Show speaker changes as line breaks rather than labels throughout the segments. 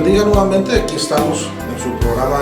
bendiga nuevamente. Aquí estamos en su programa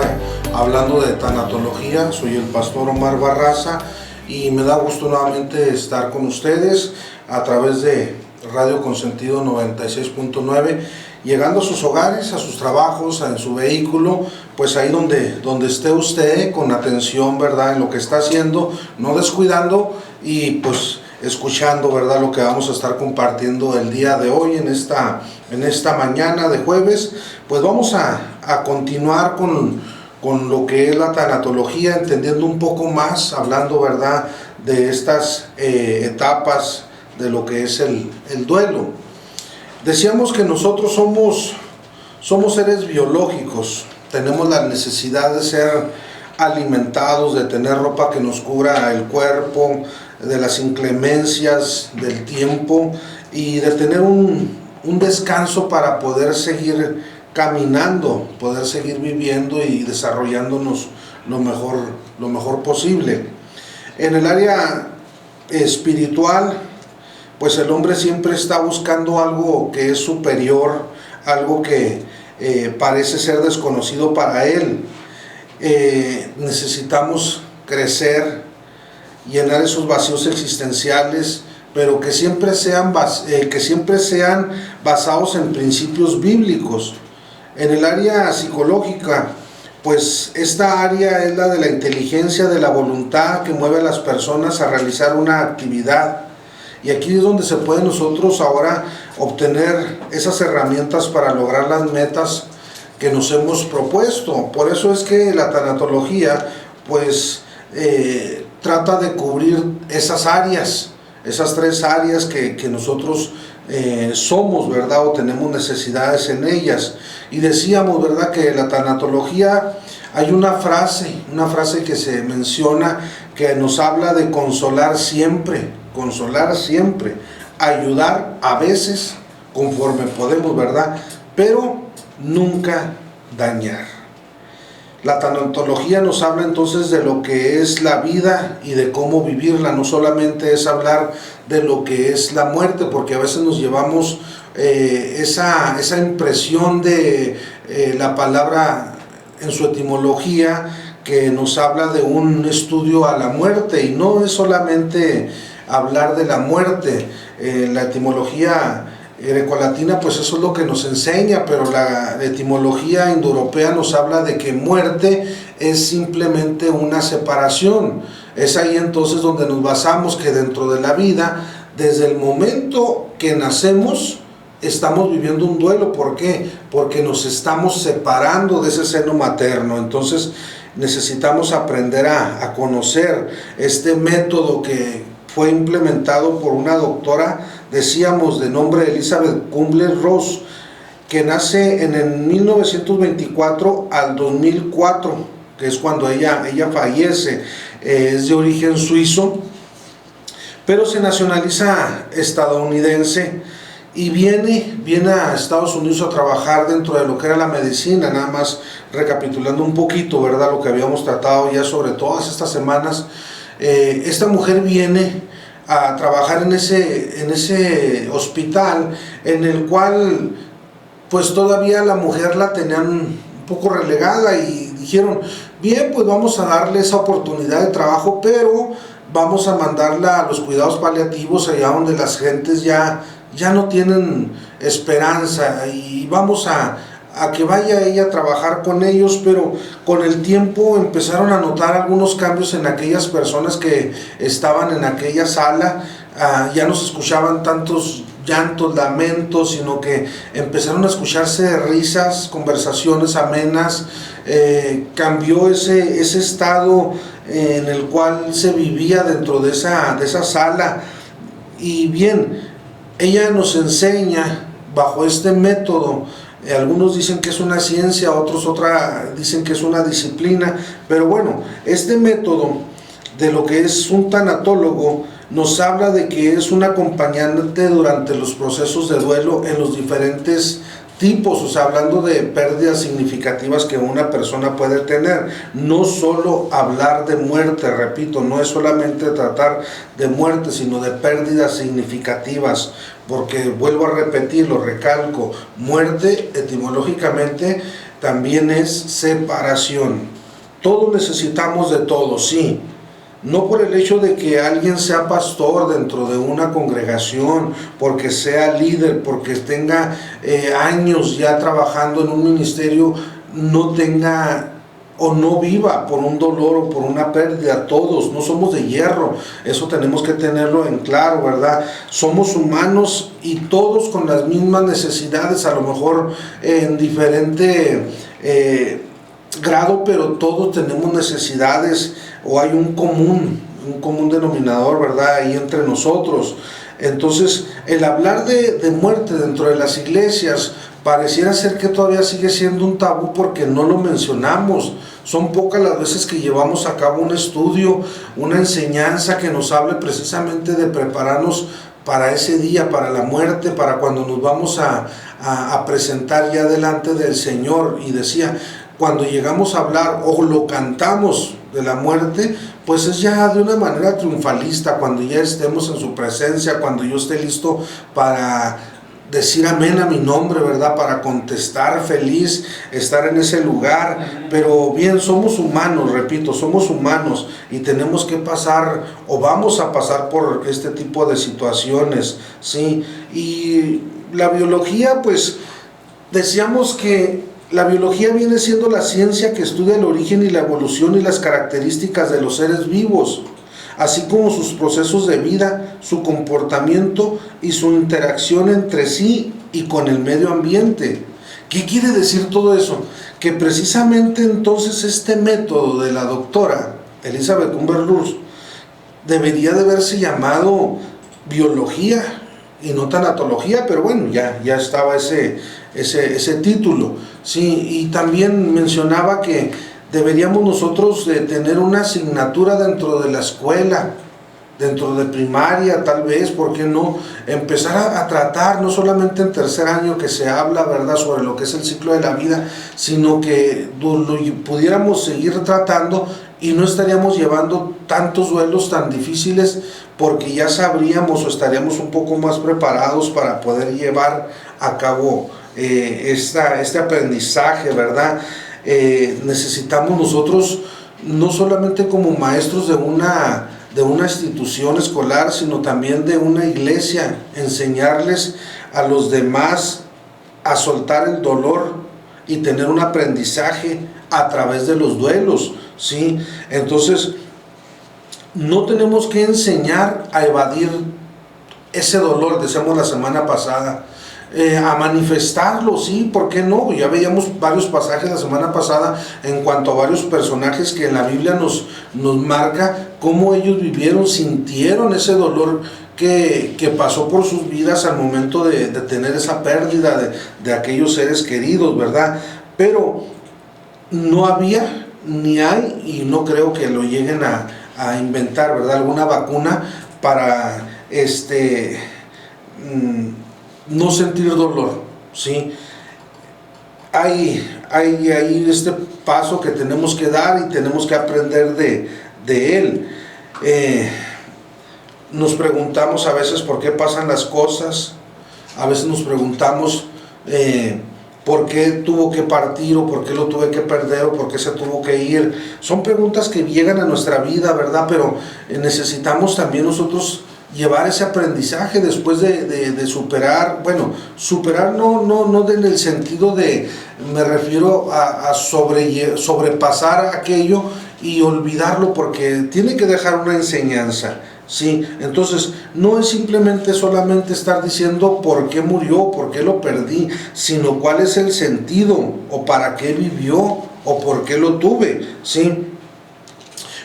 hablando de tanatología. Soy el pastor Omar Barraza y me da gusto nuevamente estar con ustedes a través de Radio Consentido 96.9, llegando a sus hogares, a sus trabajos, en su vehículo, pues ahí donde esté usted, con atención, ¿verdad?, en lo que está haciendo, no descuidando y pues escuchando, ¿verdad?, lo que vamos a estar compartiendo el día de hoy, en esta mañana de jueves. Pues vamos a continuar con lo que es la tanatología, entendiendo un poco más, hablando, ¿verdad?, de estas etapas de lo que es el duelo. Decíamos que nosotros somos seres biológicos, tenemos la necesidad de ser alimentados, de tener ropa que nos cubra el cuerpo, de las inclemencias del tiempo y de tener un descanso para poder seguir caminando, poder seguir viviendo y desarrollándonos lo mejor posible. En el área espiritual, pues el hombre siempre está buscando algo que es superior, algo que parece ser desconocido para él. Necesitamos crecer, llenar esos vacíos existenciales, pero que siempre sean basados en principios bíblicos. En el área psicológica, pues esta área es la de la inteligencia, de la voluntad que mueve a las personas a realizar una actividad. Y aquí es donde se puede nosotros ahora obtener esas herramientas para lograr las metas que nos hemos propuesto. Por eso es que la tanatología, pues, trata de cubrir esas áreas, esas tres áreas que nosotros somos, ¿verdad?, o tenemos necesidades en ellas. Y decíamos, ¿verdad?, que la tanatología, hay una frase que se menciona que nos habla de consolar siempre, ayudar a veces conforme podemos, ¿verdad?, pero nunca dañar. La tanatología nos habla entonces de lo que es la vida y de cómo vivirla. No solamente es hablar de lo que es la muerte, porque a veces nos llevamos esa impresión de la palabra en su etimología, que nos habla de un estudio a la muerte, y no es solamente hablar de la muerte. La etimología grecolatina, pues eso es lo que nos enseña, pero la etimología indoeuropea nos habla de que muerte es simplemente una separación. Es ahí entonces donde nos basamos, que dentro de la vida, desde el momento que nacemos, estamos viviendo un duelo. ¿Por qué? Porque nos estamos separando de ese seno materno. Entonces necesitamos aprender a conocer este método que fue implementado por una doctora, decíamos, de nombre Elizabeth Kubler-Ross, que nace en el 1924 al 2004, que es cuando ella fallece. Es de origen suizo, pero se nacionaliza estadounidense y viene a Estados Unidos a trabajar dentro de lo que era la medicina. Nada más recapitulando un poquito, ¿verdad?, lo que habíamos tratado ya sobre todas estas semanas. Esta mujer viene a trabajar en ese hospital, en el cual pues todavía la mujer la tenían un poco relegada, y dijeron, bien, pues vamos a darle esa oportunidad de trabajo, pero vamos a mandarla a los cuidados paliativos, allá donde las gentes ya no tienen esperanza, y vamos a que vaya ella a trabajar con ellos. Pero con el tiempo empezaron a notar algunos cambios en aquellas personas que estaban en aquella sala. Ya no se escuchaban tantos llantos, lamentos, sino que empezaron a escucharse risas, conversaciones amenas. Cambió ese estado en el cual se vivía dentro de esa sala. Y bien, ella nos enseña bajo este método. Algunos dicen que es una ciencia, otros dicen que es una disciplina, pero bueno, este método de lo que es un tanatólogo nos habla de que es un acompañante durante los procesos de duelo en los diferentes tipos, o sea, hablando de pérdidas significativas que una persona puede tener. No solo hablar de muerte, repito, no es solamente tratar de muerte, sino de pérdidas significativas, porque vuelvo a repetirlo, recalco, muerte etimológicamente también es separación. Todos necesitamos de todo, sí. No por el hecho de que alguien sea pastor dentro de una congregación, porque sea líder, porque tenga años ya trabajando en un ministerio, no tenga o no viva por un dolor o por una pérdida. Todos no somos de hierro, eso tenemos que tenerlo en claro, ¿verdad? Somos humanos y todos con las mismas necesidades, a lo mejor en diferente grado, pero todos tenemos necesidades, o hay un común denominador, ¿verdad?, ahí entre nosotros. Entonces, el hablar de muerte dentro de las iglesias pareciera ser que todavía sigue siendo un tabú porque no lo mencionamos. Son pocas las veces que llevamos a cabo un estudio, una enseñanza que nos hable precisamente de prepararnos para ese día, para la muerte, para cuando nos vamos a presentar ya delante del Señor. Y decía, cuando llegamos a hablar o lo cantamos de la muerte, pues es ya de una manera triunfalista, cuando ya estemos en su presencia, cuando yo esté listo para decir amén a mi nombre, ¿verdad?, para contestar feliz, estar en ese lugar. Pero bien, somos humanos, repito, somos humanos y tenemos que pasar o vamos a pasar por este tipo de situaciones, ¿sí? Y la biología, pues decíamos que la biología viene siendo la ciencia que estudia el origen y la evolución y las características de los seres vivos, así como sus procesos de vida, su comportamiento y su interacción entre sí y con el medio ambiente. ¿Qué quiere decir todo eso? Que precisamente entonces este método de la doctora Elizabeth Kubler-Ross debería de haberse llamado biología y no tanatología, pero bueno, ya estaba ese título, sí. Y también mencionaba que deberíamos nosotros tener una asignatura dentro de la escuela, dentro de primaria, tal vez, ¿por qué no? Empezar a tratar, no solamente en tercer año que se habla, ¿verdad?, sobre lo que es el ciclo de la vida, sino que lo pudiéramos seguir tratando y no estaríamos llevando tantos duelos tan difíciles, porque ya sabríamos o estaríamos un poco más preparados para poder llevar a cabo este aprendizaje, ¿verdad? Necesitamos nosotros, no solamente como maestros de una institución escolar, sino también de una iglesia, enseñarles a los demás a soltar el dolor y tener un aprendizaje a través de los duelos, ¿sí? Entonces, no tenemos que enseñar a evadir ese dolor, decíamos la semana pasada, a manifestarlo, sí, ¿por qué no? Ya veíamos varios pasajes la semana pasada en cuanto a varios personajes que en la Biblia nos marca cómo ellos vivieron, sintieron ese dolor que pasó por sus vidas al momento de tener esa pérdida de aquellos seres queridos, ¿verdad? Pero no había, ni hay, y no creo que lo lleguen a inventar, ¿verdad?, alguna vacuna para no sentir dolor, ¿sí? Hay este paso que tenemos que dar y tenemos que aprender de él. Nos preguntamos a veces por qué pasan las cosas, a veces nos preguntamos por qué tuvo que partir, o por qué lo tuve que perder, o por qué se tuvo que ir. Son preguntas que llegan a nuestra vida, ¿verdad? Pero necesitamos también nosotros llevar ese aprendizaje después de superar, bueno, superar no en el sentido de, me refiero a sobrepasar aquello y olvidarlo, porque tiene que dejar una enseñanza, ¿sí? Entonces, no es simplemente solamente estar diciendo por qué murió, por qué lo perdí, sino cuál es el sentido, o para qué vivió, o por qué lo tuve, ¿sí?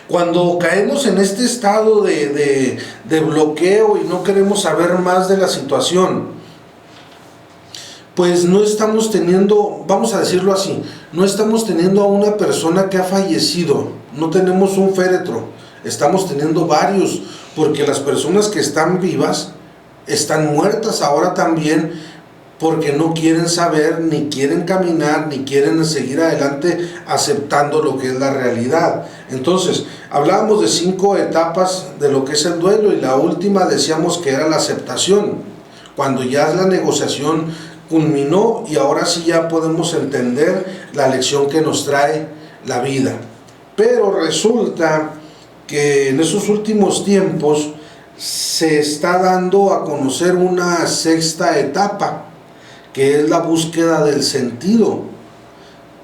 Cuando caemos en este estado de bloqueo y no queremos saber más de la situación, pues no estamos teniendo, vamos a decirlo así, no estamos teniendo a una persona que ha fallecido, no tenemos un féretro, estamos teniendo varios, porque las personas que están vivas están muertas ahora también, porque no quieren saber, ni quieren caminar, ni quieren seguir adelante aceptando lo que es la realidad. Entonces, hablábamos de 5 etapas de lo que es el duelo, y la última decíamos que era la aceptación, cuando ya la negociación culminó y ahora sí ya podemos entender la lección que nos trae la vida. Pero resulta que en esos últimos tiempos se está dando a conocer una 6ª etapa, que es la búsqueda del sentido.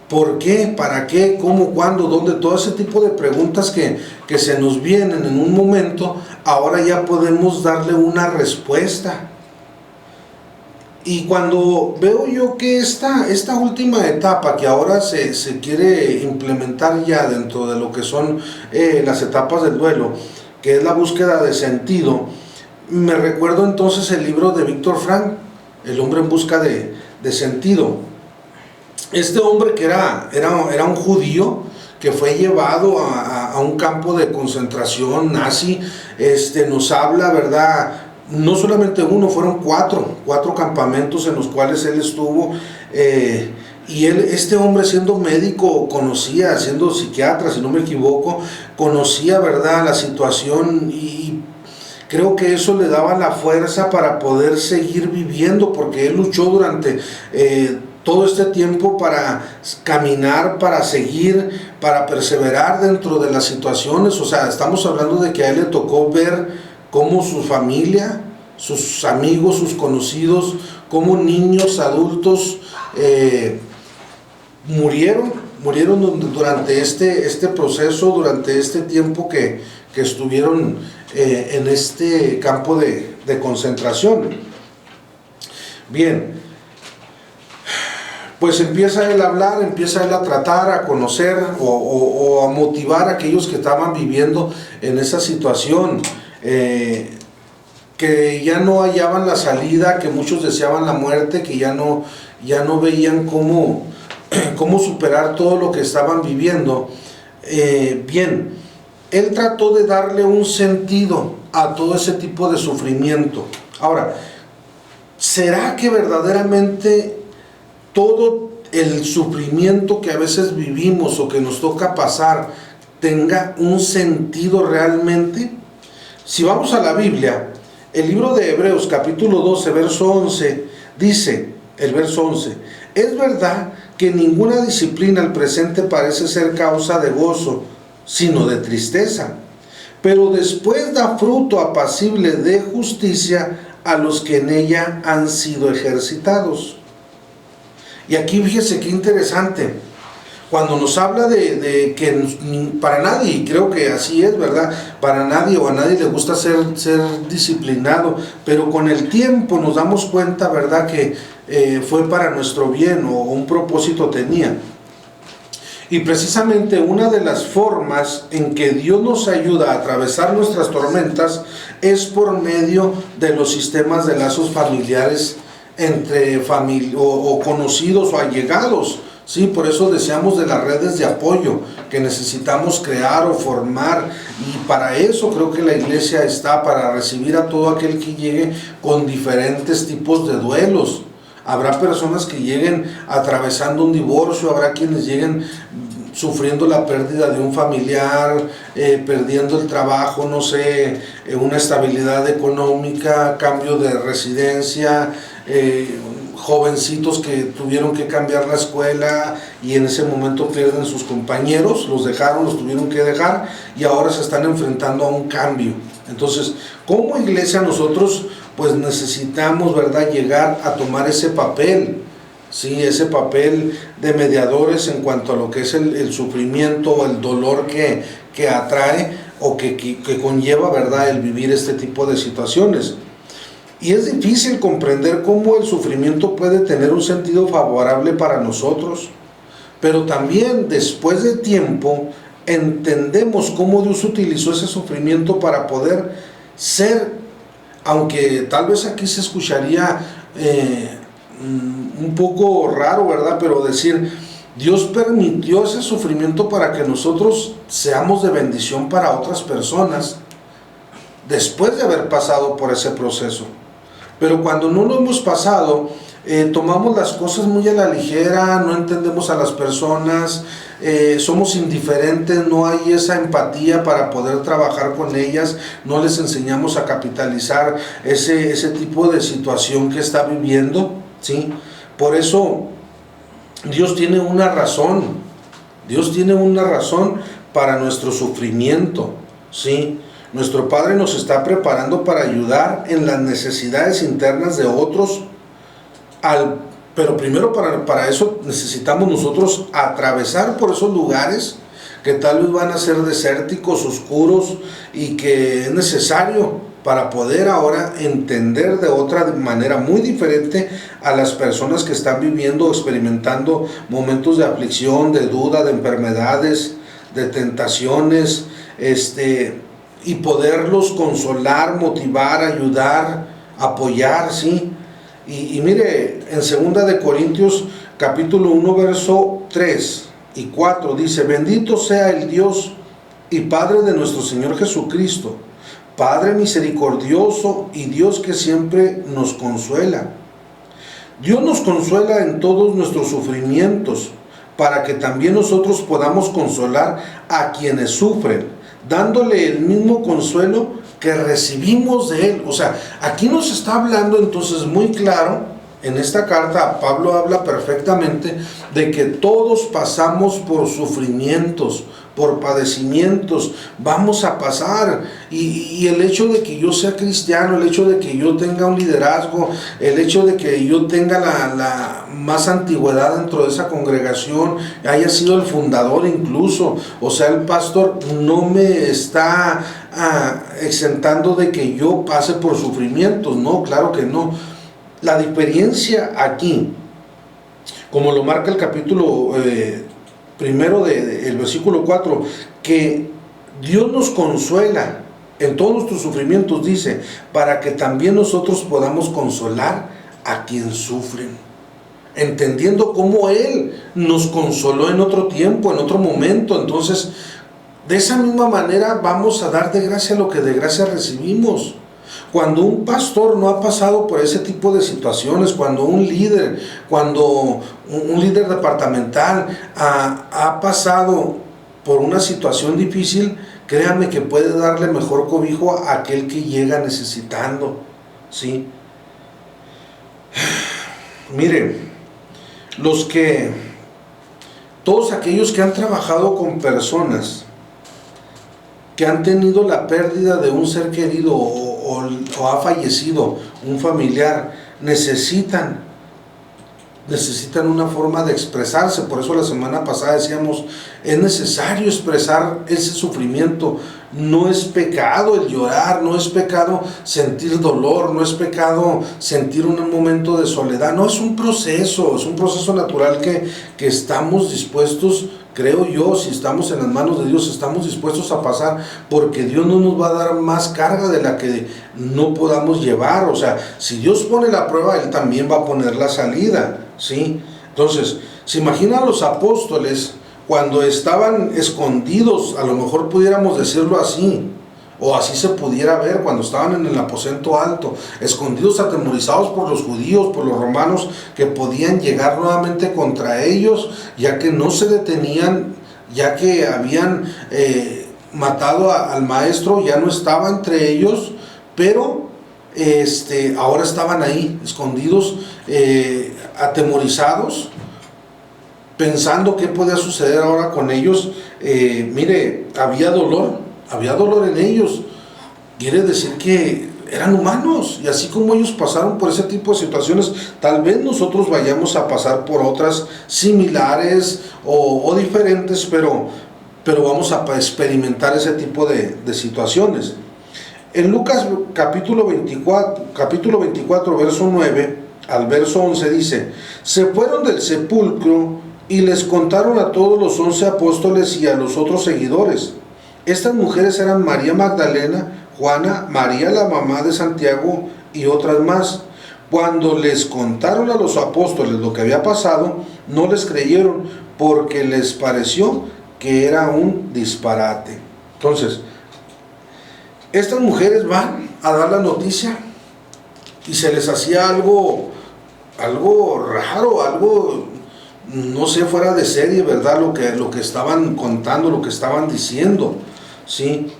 ¿Por qué? ¿Para qué? ¿Cómo? ¿Cuándo? ¿Dónde? Todo ese tipo de preguntas que se nos vienen en un momento, ahora ya podemos darle una respuesta. Y cuando veo yo que esta última etapa que ahora se quiere implementar ya dentro de lo que son las etapas del duelo, que es la búsqueda de sentido, me recuerdo entonces el libro de Víctor Frank, El hombre en busca de sentido. Este hombre que era un judío que fue llevado a un campo de concentración nazi, nos habla, ¿verdad? No solamente uno, fueron cuatro campamentos en los cuales él estuvo, y este hombre, siendo médico, conocía, siendo psiquiatra, si no me equivoco, conocía, ¿verdad?, la situación, y creo que eso le daba la fuerza para poder seguir viviendo, porque él luchó durante todo este tiempo para caminar, para seguir, para perseverar dentro de las situaciones. O sea, estamos hablando de que a él le tocó ver cómo su familia, sus amigos, sus conocidos, cómo niños, adultos murieron durante este proceso, durante este tiempo que estuvieron en este campo de concentración. Bien, pues empieza él a hablar, empieza él a tratar, a conocer o a motivar a aquellos que estaban viviendo en esa situación, que ya no hallaban la salida, que muchos deseaban la muerte, que ya no veían cómo superar todo lo que estaban viviendo. Bien, él trató de darle un sentido a todo ese tipo de sufrimiento. Ahora, ¿será que verdaderamente todo el sufrimiento que a veces vivimos o que nos toca pasar tenga un sentido realmente? Si vamos a la Biblia, el libro de Hebreos capítulo 12, verso 11, dice el verso 11: es verdad que ninguna disciplina al presente parece ser causa de gozo, sino de tristeza, pero después da fruto apacible de justicia a los que en ella han sido ejercitados. Y aquí fíjese qué interesante, cuando nos habla de que para nadie, y creo que así es, ¿verdad? Para nadie o a nadie le gusta ser disciplinado, pero con el tiempo nos damos cuenta, ¿verdad?, que fue para nuestro bien o un propósito tenía. Y precisamente una de las formas en que Dios nos ayuda a atravesar nuestras tormentas es por medio de los sistemas de lazos familiares entre o conocidos o allegados. Sí, por eso deseamos de las redes de apoyo que necesitamos crear o formar, y para eso creo que la iglesia está, para recibir a todo aquel que llegue con diferentes tipos de duelos. Habrá personas que lleguen atravesando un divorcio, habrá quienes lleguen sufriendo la pérdida de un familiar, perdiendo el trabajo, no sé, una estabilidad económica, cambio de residencia, jovencitos que tuvieron que cambiar la escuela y en ese momento pierden sus compañeros, los tuvieron que dejar y ahora se están enfrentando a un cambio. Entonces, como iglesia nosotros pues necesitamos, ¿verdad?, llegar a tomar ese papel, ¿sí?, ese papel de mediadores en cuanto a lo que es el sufrimiento o el dolor que atrae o que conlleva, ¿verdad?, el vivir este tipo de situaciones. Y es difícil comprender cómo el sufrimiento puede tener un sentido favorable para nosotros, pero también después de tiempo entendemos cómo Dios utilizó ese sufrimiento para poder ser, aunque tal vez aquí se escucharía un poco raro, ¿verdad?, pero decir, Dios permitió ese sufrimiento para que nosotros seamos de bendición para otras personas después de haber pasado por ese proceso. Pero cuando no lo hemos pasado, tomamos las cosas muy a la ligera, no entendemos a las personas, somos indiferentes, no hay esa empatía para poder trabajar con ellas, no les enseñamos a capitalizar ese tipo de situación que está viviendo, ¿sí? Por eso Dios tiene una razón para nuestro sufrimiento, ¿sí? Nuestro Padre nos está preparando para ayudar en las necesidades internas de otros, pero primero para eso necesitamos nosotros atravesar por esos lugares que tal vez van a ser desérticos, oscuros, y que es necesario para poder ahora entender de otra manera muy diferente a las personas que están viviendo o experimentando momentos de aflicción, de duda, de enfermedades, de tentaciones, y poderlos consolar, motivar, ayudar, apoyar, ¿sí? Y mire, en 2 de Corintios capítulo 1 verso 3 y 4 dice: bendito sea el Dios y Padre de nuestro Señor Jesucristo, Padre misericordioso y Dios que siempre nos consuela. Dios nos consuela en todos nuestros sufrimientos, para que también nosotros podamos consolar a quienes sufren, dándole el mismo consuelo que recibimos de Él. O sea, aquí nos está hablando entonces muy claro. En esta carta Pablo habla perfectamente de que todos pasamos por sufrimientos, por padecimientos, vamos a pasar, y el hecho de que yo sea cristiano, el hecho de que yo tenga un liderazgo, el hecho de que yo tenga la más antigüedad dentro de esa congregación, haya sido el fundador incluso, o sea, el pastor, no me está exentando de que yo pase por sufrimientos, no, claro que no. La diferencia aquí, como lo marca el capítulo primero el versículo 4, que Dios nos consuela en todos nuestros sufrimientos, dice, para que también nosotros podamos consolar a quien sufren, entendiendo cómo Él nos consoló en otro tiempo, en otro momento. Entonces, de esa misma manera vamos a dar de gracia lo que de gracia recibimos. Cuando un pastor no ha pasado por ese tipo de situaciones, cuando un líder departamental ha pasado por una situación difícil, créame que puede darle mejor cobijo a aquel que llega necesitando, ¿sí? Miren, todos aquellos que han trabajado con personas que han tenido la pérdida de un ser querido o ha fallecido un familiar, necesitan una forma de expresarse. Por eso la semana pasada decíamos, es necesario expresar ese sufrimiento. No es pecado el llorar, no es pecado sentir dolor, no es pecado sentir un momento de soledad. No, es un proceso natural que estamos dispuestos, creo yo, si estamos en las manos de Dios, estamos dispuestos a pasar, porque Dios no nos va a dar más carga de la que no podamos llevar. O sea, si Dios pone la prueba, Él también va a poner la salida, ¿sí? Entonces, ¿se imaginan los apóstoles cuando estaban escondidos? A lo mejor pudiéramos decirlo así, o así se pudiera ver, cuando estaban en el aposento alto, escondidos, atemorizados por los judíos, por los romanos, que podían llegar nuevamente contra ellos, ya que no se detenían, ya que habían matado al maestro, ya no estaba entre ellos, pero ahora estaban ahí, escondidos, atemorizados, pensando qué podía suceder ahora con ellos. Mire, había dolor en ellos. Quiere decir que eran humanos, y así como ellos pasaron por ese tipo de situaciones, tal vez nosotros vayamos a pasar por otras similares o diferentes, pero vamos a experimentar ese tipo de situaciones. En Lucas capítulo 24, verso 9 al verso 11 dice: se fueron del sepulcro y les contaron a todos los 11 apóstoles y a los otros seguidores. Estas mujeres eran María Magdalena, Juana, María la mamá de Santiago y otras más. Cuando les contaron a los apóstoles lo que había pasado, no les creyeron, porque les pareció que era un disparate. Entonces, estas mujeres van a dar la noticia y se les hacía algo algo raro, algo, no sé, fuera de serie, ¿verdad? Lo que estaban contando, lo que estaban diciendo, ¿sí?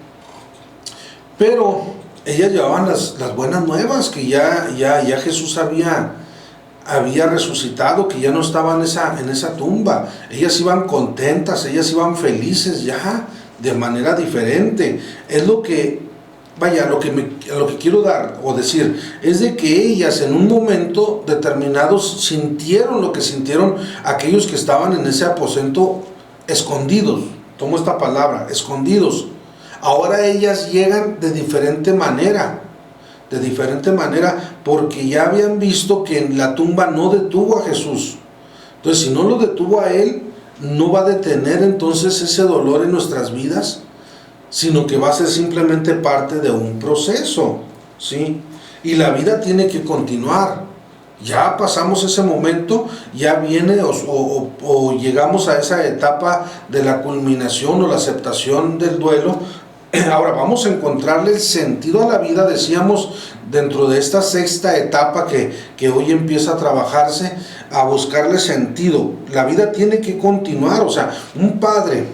Pero ellas llevaban las buenas nuevas, que ya Jesús había resucitado, que ya no estaba en esa tumba. Ellas iban contentas, ellas iban felices ya, de manera diferente. Es lo que, vaya, lo que quiero dar o decir, es de que ellas en un momento determinado sintieron lo que sintieron aquellos que estaban en ese aposento escondidos. Tomo esta palabra, escondidos. Ahora ellas llegan de diferente manera, porque ya habían visto que la tumba no detuvo a Jesús. Entonces, si no lo detuvo a Él, no va a detener entonces ese dolor en nuestras vidas, sino que va a ser simplemente parte de un proceso, ¿sí? Y la vida tiene que continuar. Ya pasamos ese momento, ya viene o llegamos a esa etapa de la culminación o la aceptación del duelo. Ahora vamos a encontrarle el sentido a la vida, decíamos, dentro de esta sexta etapa que hoy empieza a trabajarse, a buscarle sentido. La vida tiene que continuar. O sea, un padre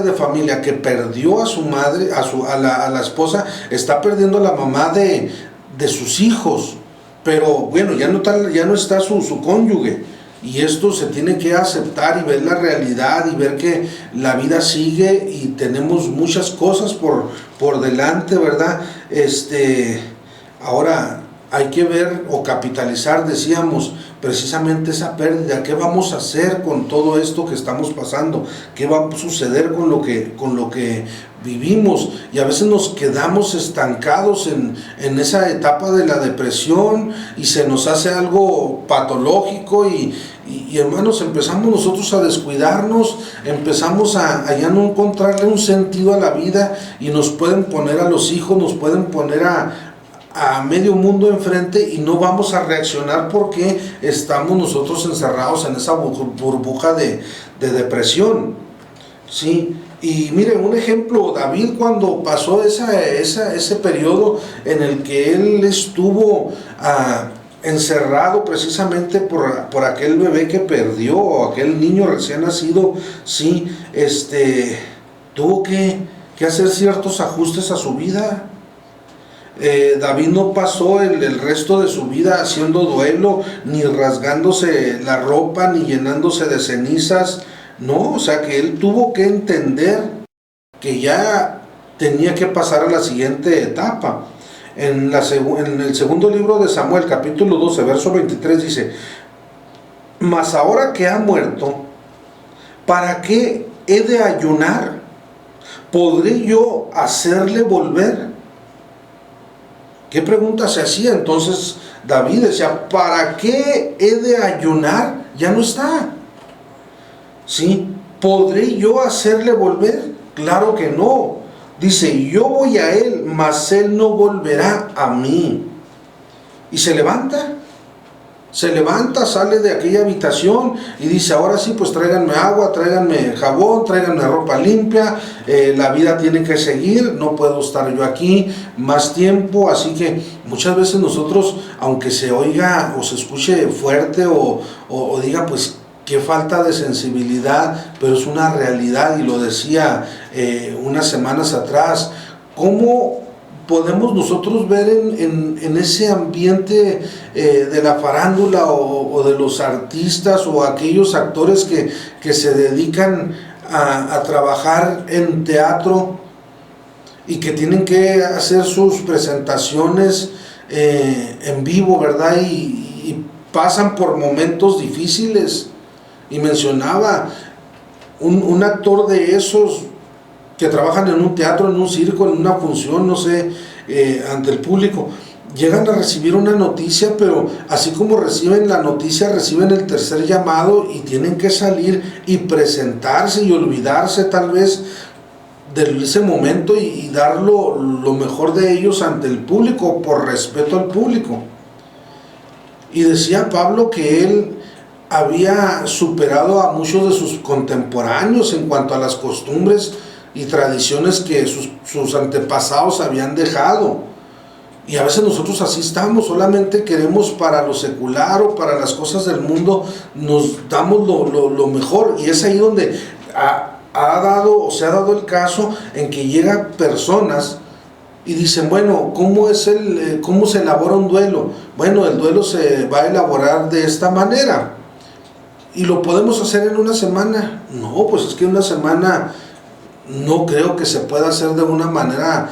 de familia que perdió a su madre, a la esposa, está perdiendo a la mamá de sus hijos, pero bueno, ya no está su cónyuge. Y esto se tiene que aceptar y ver la realidad y ver que la vida sigue y tenemos muchas cosas por delante, ¿verdad? Ahora hay que ver o capitalizar, decíamos, precisamente esa pérdida. ¿Qué vamos a hacer con todo esto que estamos pasando? ¿Qué va a suceder con lo que vivimos? Y a veces nos quedamos estancados en esa etapa de la depresión y se nos hace algo patológico y hermanos, empezamos nosotros a descuidarnos, empezamos a ya no encontrarle un sentido a la vida y nos pueden poner a los hijos, nos pueden poner a medio mundo enfrente y no vamos a reaccionar porque estamos nosotros encerrados en esa burbuja de depresión, ¿sí? Y miren, un ejemplo, David, cuando pasó ese periodo en el que él estuvo encerrado precisamente por aquel bebé que perdió, o aquel niño recién nacido, sí, tuvo que hacer ciertos ajustes a su vida. David no pasó el resto de su vida haciendo duelo, ni rasgándose la ropa, ni llenándose de cenizas. No, o sea que él tuvo que entender que ya tenía que pasar a la siguiente etapa. En el segundo libro de Samuel, capítulo 12, verso 23, dice: mas ahora que ha muerto, ¿para qué he de ayunar? ¿Podré yo hacerle volver? ¿Qué pregunta se hacía entonces David? Decía, ¿para qué he de ayunar? Ya no está. ¿Sí? ¿Podré yo hacerle volver? Claro que no. Dice, yo voy a él, mas él no volverá a mí. Y se levanta, sale de aquella habitación y dice, ahora sí, pues tráiganme agua, tráiganme jabón, tráiganme ropa limpia, la vida tiene que seguir, no puedo estar yo aquí más tiempo. Así que muchas veces nosotros, aunque se oiga o se escuche fuerte o diga, pues qué falta de sensibilidad, pero es una realidad, y lo decía unas semanas atrás, ¿cómo podemos nosotros ver en ese ambiente de la farándula o de los artistas o aquellos actores que se dedican a trabajar en teatro y que tienen que hacer sus presentaciones en vivo, ¿verdad? Y pasan por momentos difíciles? Y mencionaba un actor de esos que trabajan en un teatro, en un circo, en una función, no sé, ante el público, llegan a recibir una noticia, pero así como reciben la noticia, reciben el tercer llamado y tienen que salir y presentarse y olvidarse tal vez de ese momento y dar lo mejor de ellos ante el público, por respeto al público. Y decía Pablo que él había superado a muchos de sus contemporáneos en cuanto a las costumbres y tradiciones que sus antepasados habían dejado. Y a veces nosotros así estamos, solamente queremos para lo secular o para las cosas del mundo, nos damos lo mejor, y es ahí donde se ha dado el caso en que llegan personas y dicen, bueno, ¿cómo se elabora un duelo? Bueno, el duelo se va a elaborar de esta manera. ¿Y lo podemos hacer en una semana? No, pues es que en una semana no creo que se pueda hacer de una manera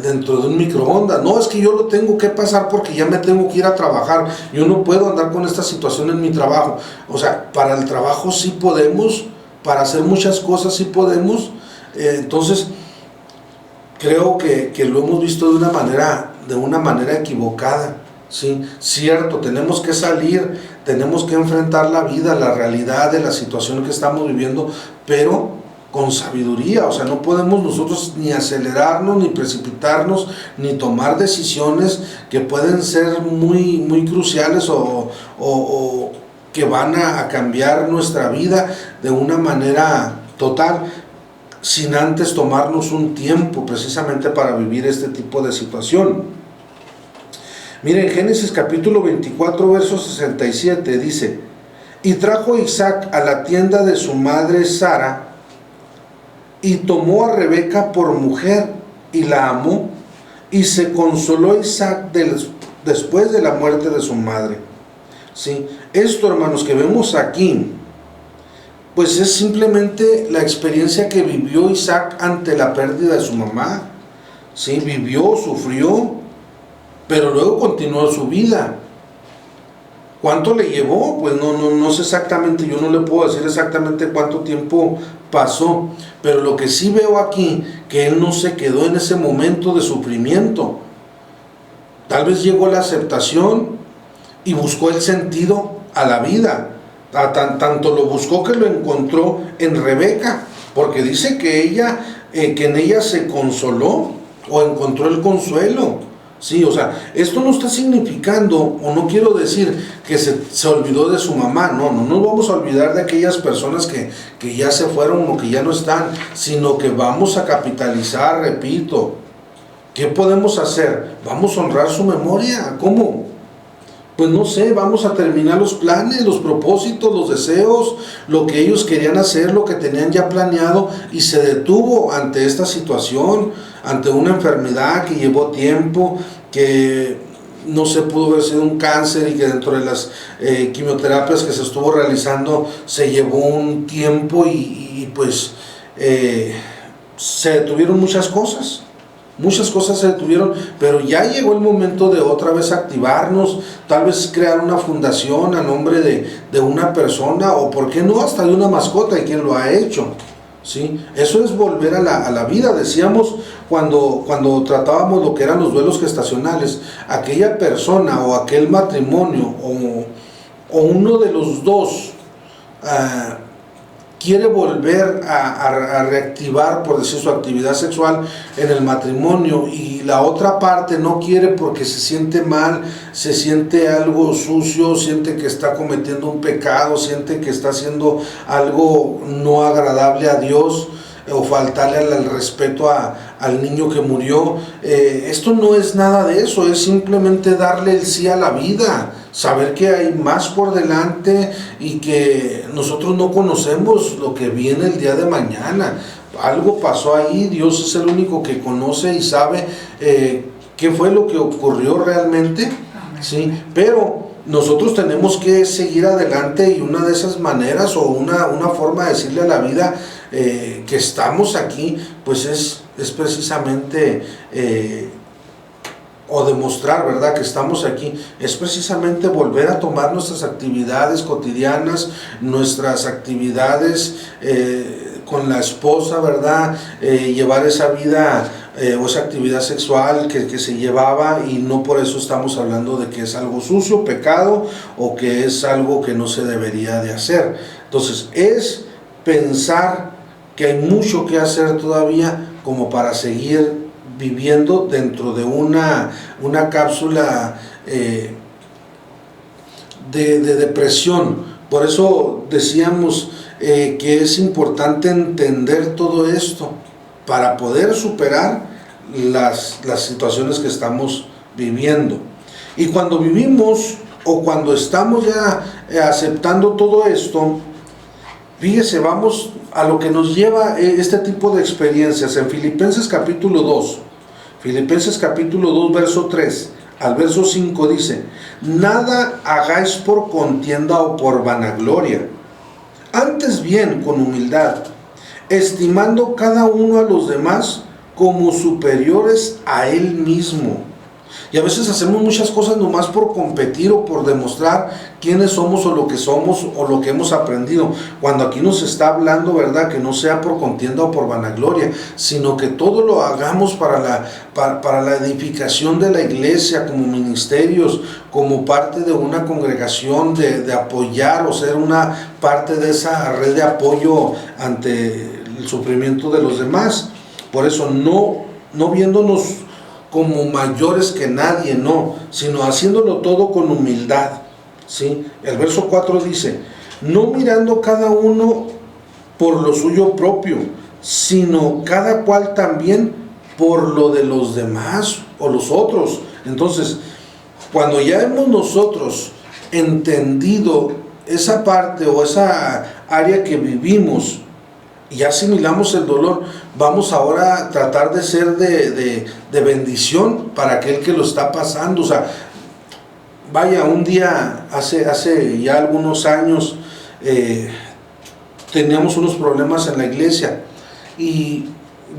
dentro de un microondas. No, es que yo lo tengo que pasar porque ya me tengo que ir a trabajar. Yo no puedo andar con esta situación en mi trabajo. O sea, para el trabajo sí podemos, para hacer muchas cosas sí podemos. Entonces, creo que lo hemos visto de una manera equivocada. Sí, cierto, tenemos que salir, tenemos que enfrentar la vida, la realidad de la situación que estamos viviendo, pero con sabiduría. O sea, no podemos nosotros ni acelerarnos, ni precipitarnos, ni tomar decisiones que pueden ser muy, muy cruciales o que van a cambiar nuestra vida de una manera total, sin antes tomarnos un tiempo precisamente para vivir este tipo de situación. Miren, Génesis capítulo 24, verso 67 dice: y trajo Isaac a la tienda de su madre Sara, y tomó a Rebeca por mujer, y la amó, y se consoló Isaac después de la muerte de su madre. ¿Sí? Esto, hermanos, que vemos aquí, pues es simplemente la experiencia que vivió Isaac ante la pérdida de su mamá. ¿Sí? Vivió, sufrió, pero luego continuó su vida. ¿Cuánto le llevó? Pues no sé exactamente, yo no le puedo decir exactamente cuánto tiempo pasó, pero lo que sí veo aquí, que él no se quedó en ese momento de sufrimiento. Tal vez llegó la aceptación y buscó el sentido a la vida. Tanto lo buscó que lo encontró en Rebeca, porque dice que en ella se consoló o encontró el consuelo. Sí, o sea, esto no está significando, o no quiero decir que se olvidó de su mamá. No nos vamos a olvidar de aquellas personas que ya se fueron o que ya no están, sino que vamos a capitalizar, repito. ¿Qué podemos hacer? Vamos a honrar su memoria. ¿Cómo? Pues no sé, vamos a terminar los planes, los propósitos, los deseos, lo que ellos querían hacer, lo que tenían ya planeado, y se detuvo ante esta situación, ante una enfermedad que llevó tiempo, que no se pudo haber sido un cáncer, y que dentro de las quimioterapias que se estuvo realizando se llevó un tiempo y pues se detuvieron muchas cosas se detuvieron, pero ya llegó el momento de otra vez activarnos, tal vez crear una fundación a nombre de una persona, o por qué no hasta de una mascota, y quien lo ha hecho. ¿Sí? Eso es volver a la vida. Decíamos cuando tratábamos lo que eran los duelos gestacionales, aquella persona o aquel matrimonio o uno de los dos quiere volver a reactivar, por decir, su actividad sexual en el matrimonio, y la otra parte no quiere porque se siente mal, se siente algo sucio, siente que está cometiendo un pecado, siente que está haciendo algo no agradable a Dios, o faltarle al respeto al niño que murió. Esto no es nada de eso, es simplemente darle el sí a la vida, saber que hay más por delante y que nosotros no conocemos lo que viene el día de mañana. Algo pasó ahí, Dios es el único que conoce y sabe qué fue lo que ocurrió realmente. ¿Sí? Pero nosotros tenemos que seguir adelante, y una de esas maneras, o una forma de decirle a la vida que estamos aquí, pues es precisamente o demostrar, ¿verdad?, que estamos aquí, es precisamente volver a tomar nuestras actividades cotidianas, nuestras actividades con la esposa, ¿verdad?, llevar esa vida o esa actividad sexual que se llevaba, y no por eso estamos hablando de que es algo sucio, pecado, o que es algo que no se debería de hacer. Entonces, es pensar que hay mucho que hacer todavía como para seguir viviendo dentro de una cápsula de depresión. Por eso decíamos que es importante entender todo esto para poder superar las situaciones que estamos viviendo. Y cuando vivimos o cuando estamos ya aceptando todo esto, fíjese, vamos a lo que nos lleva este tipo de experiencias. En Filipenses capítulo 2, verso 3 al verso 5 dice: nada hagáis por contienda o por vanagloria, antes bien con humildad, estimando cada uno a los demás como superiores a él mismo. Y a veces hacemos muchas cosas nomás por competir o por demostrar quiénes somos o lo que somos o lo que hemos aprendido. Cuando aquí nos está hablando, ¿verdad?, que no sea por contienda o por vanagloria, sino que todo lo hagamos para la edificación de la iglesia, como ministerios, como parte de una congregación, de apoyar o ser una parte de esa red de apoyo ante el sufrimiento de los demás. Por eso no viéndonos como mayores que nadie, no, sino haciéndolo todo con humildad, ¿sí? El verso 4 dice: no mirando cada uno por lo suyo propio, sino cada cual también por lo de los demás o los otros. Entonces, cuando ya hemos nosotros entendido esa parte o esa área que vivimos y ya asimilamos el dolor, vamos ahora a tratar de ser de bendición para aquel que lo está pasando. O sea, vaya, un día, hace ya algunos años, teníamos unos problemas en la iglesia y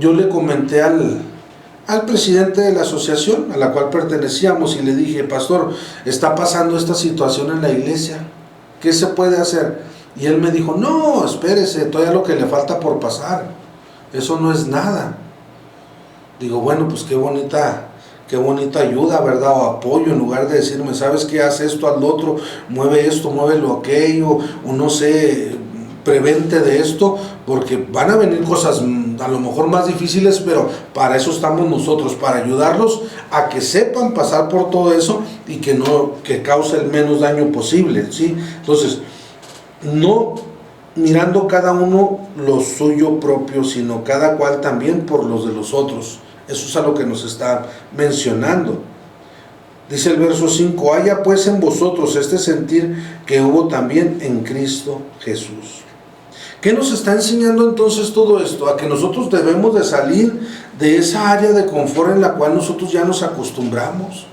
yo le comenté al presidente de la asociación a la cual pertenecíamos y le dije: pastor, está pasando esta situación en la iglesia, ¿qué se puede hacer? Y él me dijo: no, espérese, todavía lo que le falta por pasar, eso no es nada. Digo, bueno, pues qué bonita ayuda, ¿verdad?, o apoyo, en lugar de decirme: ¿sabes qué? Haz esto, haz lo otro, mueve esto, mueve lo aquello, o no sé, prevente de esto, porque van a venir cosas a lo mejor más difíciles, pero para eso estamos nosotros, para ayudarlos a que sepan pasar por todo eso y que cause el menos daño posible, ¿sí? Entonces, no mirando cada uno lo suyo propio, sino cada cual también por los de los otros. Eso es a lo que nos está mencionando. Dice el verso 5: haya pues en vosotros este sentir que hubo también en Cristo Jesús. ¿Qué nos está enseñando entonces todo esto? A que nosotros debemos de salir de esa área de confort en la cual nosotros ya nos acostumbramos.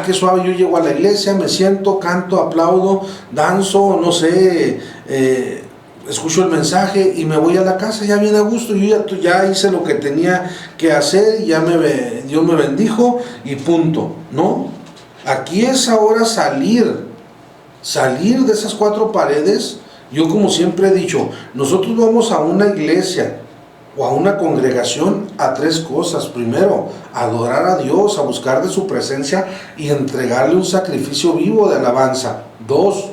Qué suave, yo llego a la iglesia, me siento, canto, aplaudo, danzo, no sé, escucho el mensaje y me voy a la casa ya bien a gusto. Yo ya hice lo que tenía que hacer, Dios me bendijo y punto. No, aquí es ahora salir de esas cuatro paredes. Yo, como siempre he dicho, nosotros vamos a una iglesia o a una congregación a tres cosas. Primero, adorar a Dios, a buscar de su presencia y entregarle un sacrificio vivo de alabanza. 2,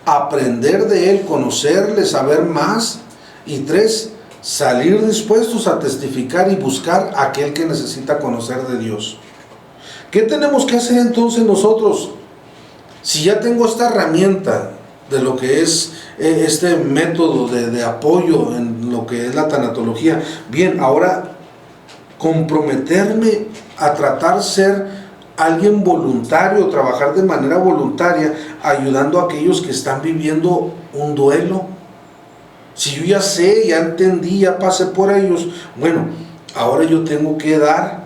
aprender de Él, conocerle, saber más. Y 3, salir dispuestos a testificar y buscar a aquel que necesita conocer de Dios. ¿Qué tenemos que hacer entonces nosotros? Si ya tengo esta herramienta de lo que es este método de apoyo en lo que es la tanatología, bien, ahora comprometerme a tratar de ser alguien voluntario, trabajar de manera voluntaria, ayudando a aquellos que están viviendo un duelo. Si yo ya sé, ya entendí, ya pasé por ellos, bueno, ahora yo tengo que dar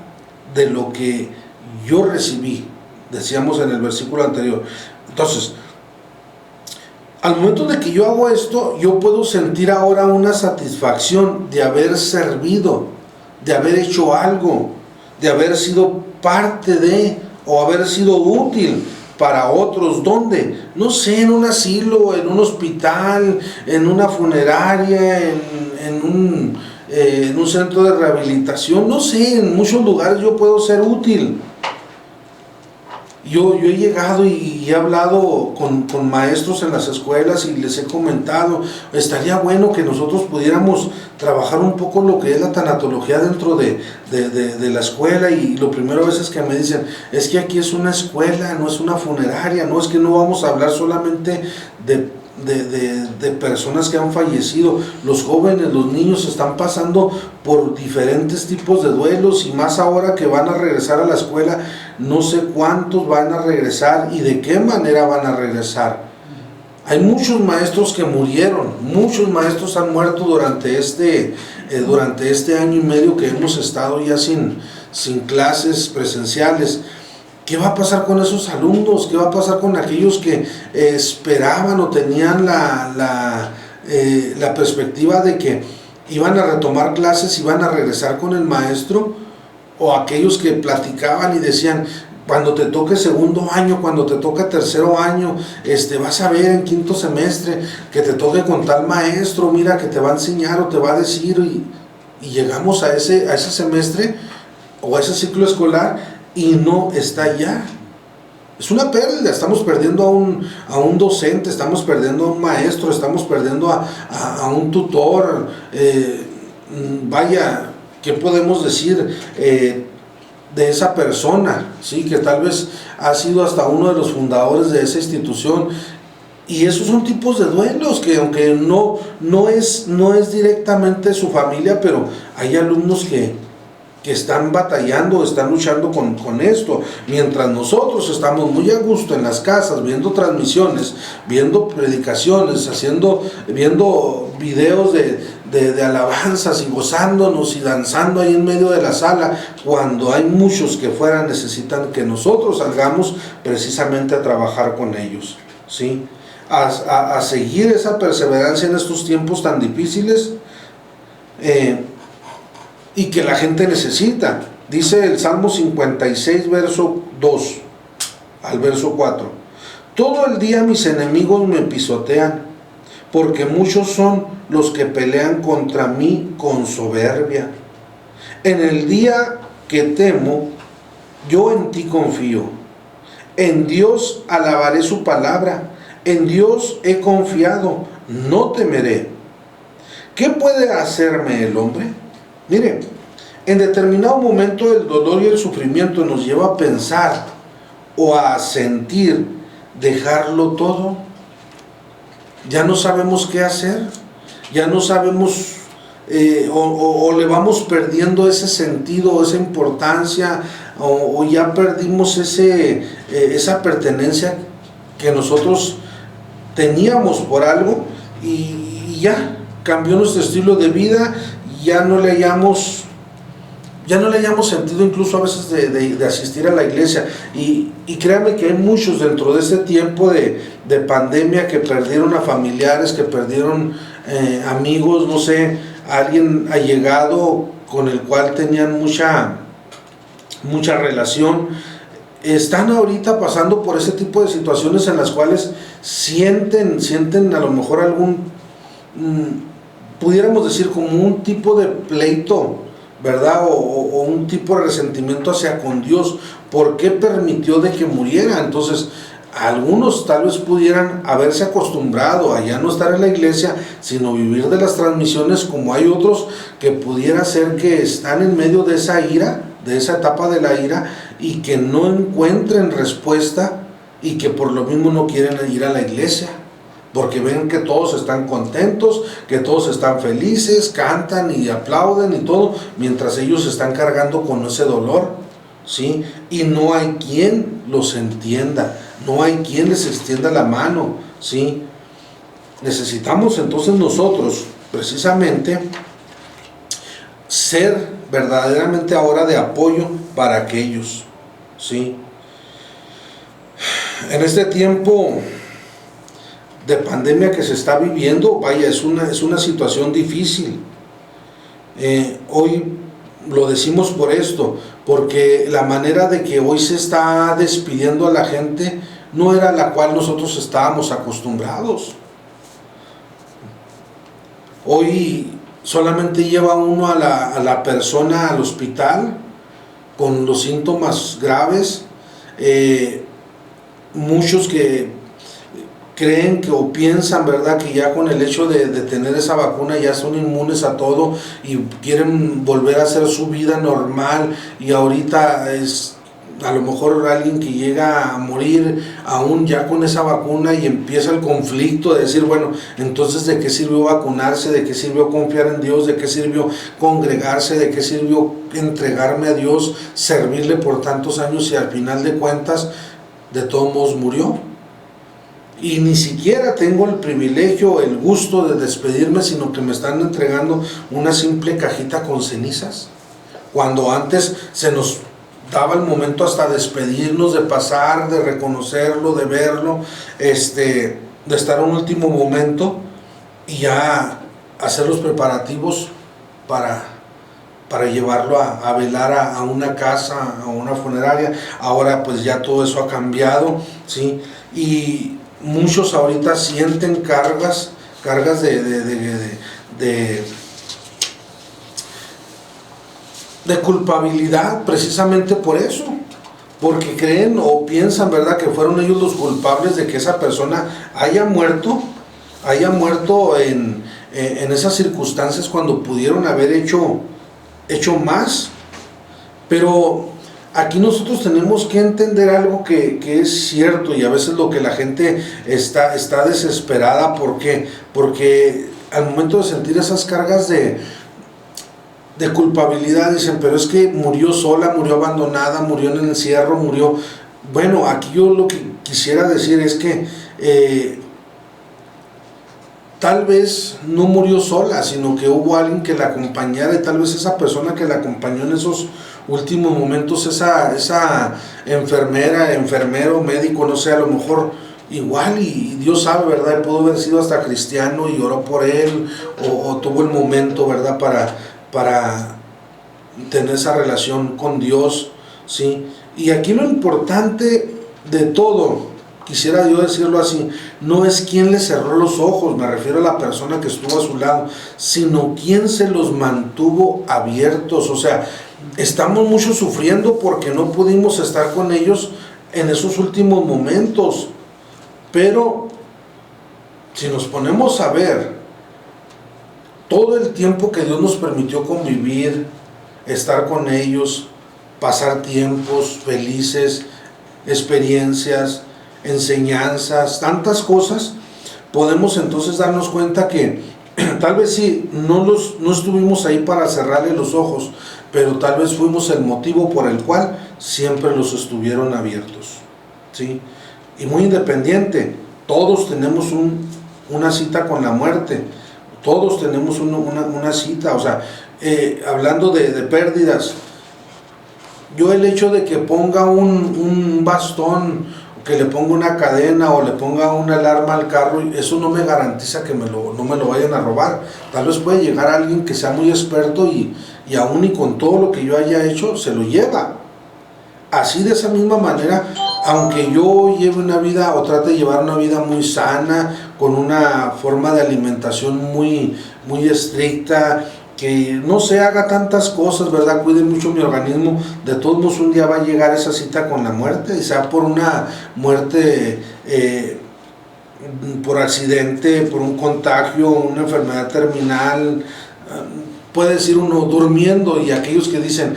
de lo que yo recibí, decíamos en el versículo anterior. Entonces, al momento de que yo hago esto, yo puedo sentir ahora una satisfacción de haber servido, de haber hecho algo, de haber sido parte de, o haber sido útil para otros. ¿Dónde? No sé, en un asilo, en un hospital, en una funeraria, en un centro de rehabilitación, no sé, en muchos lugares yo puedo ser útil. Yo he llegado y he hablado con maestros en las escuelas y les he comentado, estaría bueno que nosotros pudiéramos trabajar un poco lo que es la tanatología dentro de la escuela. Y lo primero a veces que me dicen, es que aquí es una escuela, no es una funeraria, no es que no vamos a hablar solamente de personas que han fallecido. Los jóvenes, los niños están pasando por diferentes tipos de duelos, y más ahora que van a regresar a la escuela, no sé cuántos van a regresar y de qué manera van a regresar. Hay muchos maestros que murieron, muchos maestros han muerto durante este año y medio que hemos estado ya sin clases presenciales. ¿Qué va a pasar con esos alumnos? ¿Qué va a pasar con aquellos que esperaban o tenían la perspectiva de que iban a retomar clases, iban a regresar con el maestro? O aquellos que platicaban y decían, cuando te toque segundo año, cuando te toque tercero año, vas a ver en quinto semestre que te toque con tal maestro, mira, que te va a enseñar o te va a decir, y llegamos a ese semestre o a ese ciclo escolar y no está ya. Es una pérdida, estamos perdiendo a un docente, estamos perdiendo a un maestro, estamos perdiendo a un tutor. Vaya, ¿qué podemos decir de esa persona? ¿Sí? Que tal vez ha sido hasta uno de los fundadores de esa institución. Y esos son tipos de duelos que, aunque no es directamente su familia, pero hay alumnos que están batallando, están luchando con esto, mientras nosotros estamos muy a gusto en las casas, viendo transmisiones, viendo predicaciones, viendo videos de alabanzas y gozándonos y danzando ahí en medio de la sala, cuando hay muchos que fuera necesitan que nosotros salgamos precisamente a trabajar con ellos, ¿sí? A seguir esa perseverancia en estos tiempos tan difíciles, y que la gente necesita. Dice el Salmo 56, verso 2 al verso 4: todo el día mis enemigos me pisotean, porque muchos son los que pelean contra mí con soberbia. En el día que temo, yo en ti confío. En Dios alabaré su palabra. En Dios he confiado, no temeré. ¿Qué puede hacerme el hombre? Mire, en determinado momento el dolor y el sufrimiento nos lleva a pensar o a sentir dejarlo todo. Ya no sabemos qué hacer, ya no sabemos, o le vamos perdiendo ese sentido, esa importancia, o ya perdimos esa pertenencia que nosotros teníamos por algo, y ya cambió nuestro estilo de vida. Ya no le hayamos sentido incluso a veces de asistir a la iglesia. Y créanme que hay muchos dentro de este tiempo de pandemia que perdieron a familiares, que perdieron amigos, no sé, alguien allegado con el cual tenían mucha relación. Están ahorita pasando por ese tipo de situaciones en las cuales sienten a lo mejor pudiéramos decir como un tipo de pleito, ¿verdad? O un tipo de resentimiento hacia con Dios. ¿Por qué permitió de que muriera? Entonces, algunos tal vez pudieran haberse acostumbrado a ya no estar en la iglesia, sino vivir de las transmisiones, como hay otros que pudiera ser que están en medio de esa ira, de esa etapa de la ira, y que no encuentren respuesta, y que por lo mismo no quieren ir a la iglesia, porque ven que todos están contentos, que todos están felices, cantan y aplauden y todo, mientras ellos están cargando con ese dolor, ¿sí? Y no hay quien los entienda, no hay quien les extienda la mano, ¿sí? Necesitamos entonces nosotros, precisamente, ser verdaderamente ahora de apoyo para aquellos, ¿sí? En este tiempo de pandemia que se está viviendo, vaya, es una situación difícil. Hoy lo decimos por esto, porque la manera de que hoy se está despidiendo a la gente no era la cual nosotros estábamos acostumbrados. Hoy solamente lleva uno a la persona al hospital con los síntomas graves. Muchos que creen que o piensan, ¿verdad?, que ya con el hecho de tener esa vacuna ya son inmunes a todo y quieren volver a hacer su vida normal, y ahorita a lo mejor alguien que llega a morir aún ya con esa vacuna y empieza el conflicto de decir, bueno, entonces ¿de qué sirvió vacunarse? ¿De qué sirvió confiar en Dios? ¿De qué sirvió congregarse? ¿De qué sirvió entregarme a Dios, servirle por tantos años y al final de cuentas de todos modos murió? Y ni siquiera tengo el privilegio, el gusto de despedirme, sino que me están entregando una simple cajita con cenizas, cuando antes se nos daba el momento hasta despedirnos, de pasar, de reconocerlo, de verlo, de estar un último momento y ya hacer los preparativos para llevarlo a velar a una casa, a una funeraria. Ahora pues ya todo eso ha cambiado, ¿sí? Y muchos ahorita sienten cargas de culpabilidad precisamente por eso, porque creen o piensan, ¿verdad?, que fueron ellos los culpables de que esa persona haya muerto en esas circunstancias cuando pudieron haber hecho más. Pero aquí nosotros tenemos que entender algo que es cierto, y a veces lo que la gente está desesperada. ¿Por qué? Porque al momento de sentir esas cargas de culpabilidad dicen, pero es que murió sola, murió abandonada, murió en el encierro, murió... Bueno, aquí yo lo que quisiera decir es que tal vez no murió sola, sino que hubo alguien que la acompañara, y tal vez esa persona que la acompañó en esos últimos momentos, esa enfermera, enfermero, médico, no sé, a lo mejor igual, y Dios sabe, ¿verdad?, pudo haber sido hasta cristiano y oró por él, o tuvo el momento, ¿verdad?, para tener esa relación con Dios, ¿sí? Y aquí lo importante de todo, quisiera yo decirlo así, no es quién le cerró los ojos, me refiero a la persona que estuvo a su lado, sino quién se los mantuvo abiertos. O sea, estamos muchos sufriendo porque no pudimos estar con ellos en esos últimos momentos, pero si nos ponemos a ver todo el tiempo que Dios nos permitió convivir, estar con ellos, pasar tiempos felices, experiencias, enseñanzas, tantas cosas, podemos entonces darnos cuenta que tal vez sí, no estuvimos ahí para cerrarle los ojos, pero tal vez fuimos el motivo por el cual siempre los estuvieron abiertos, ¿sí? Y muy independiente, todos tenemos una cita con la muerte. Todos tenemos una cita. O sea, hablando de pérdidas, yo el hecho de que ponga un bastón, que le ponga una cadena o le ponga una alarma al carro, eso no me garantiza que no me lo vayan a robar. Tal vez puede llegar alguien que sea muy experto y aún y con todo lo que yo haya hecho, se lo lleva. Así, de esa misma manera, aunque yo lleve una vida o trate de llevar una vida muy sana, con una forma de alimentación muy estricta, que no se haga tantas cosas, ¿verdad?, cuide mucho mi organismo, de todos modos un día va a llegar esa cita con la muerte, y sea por una muerte por accidente, por un contagio, una enfermedad terminal. Puede decir uno durmiendo, y aquellos que dicen,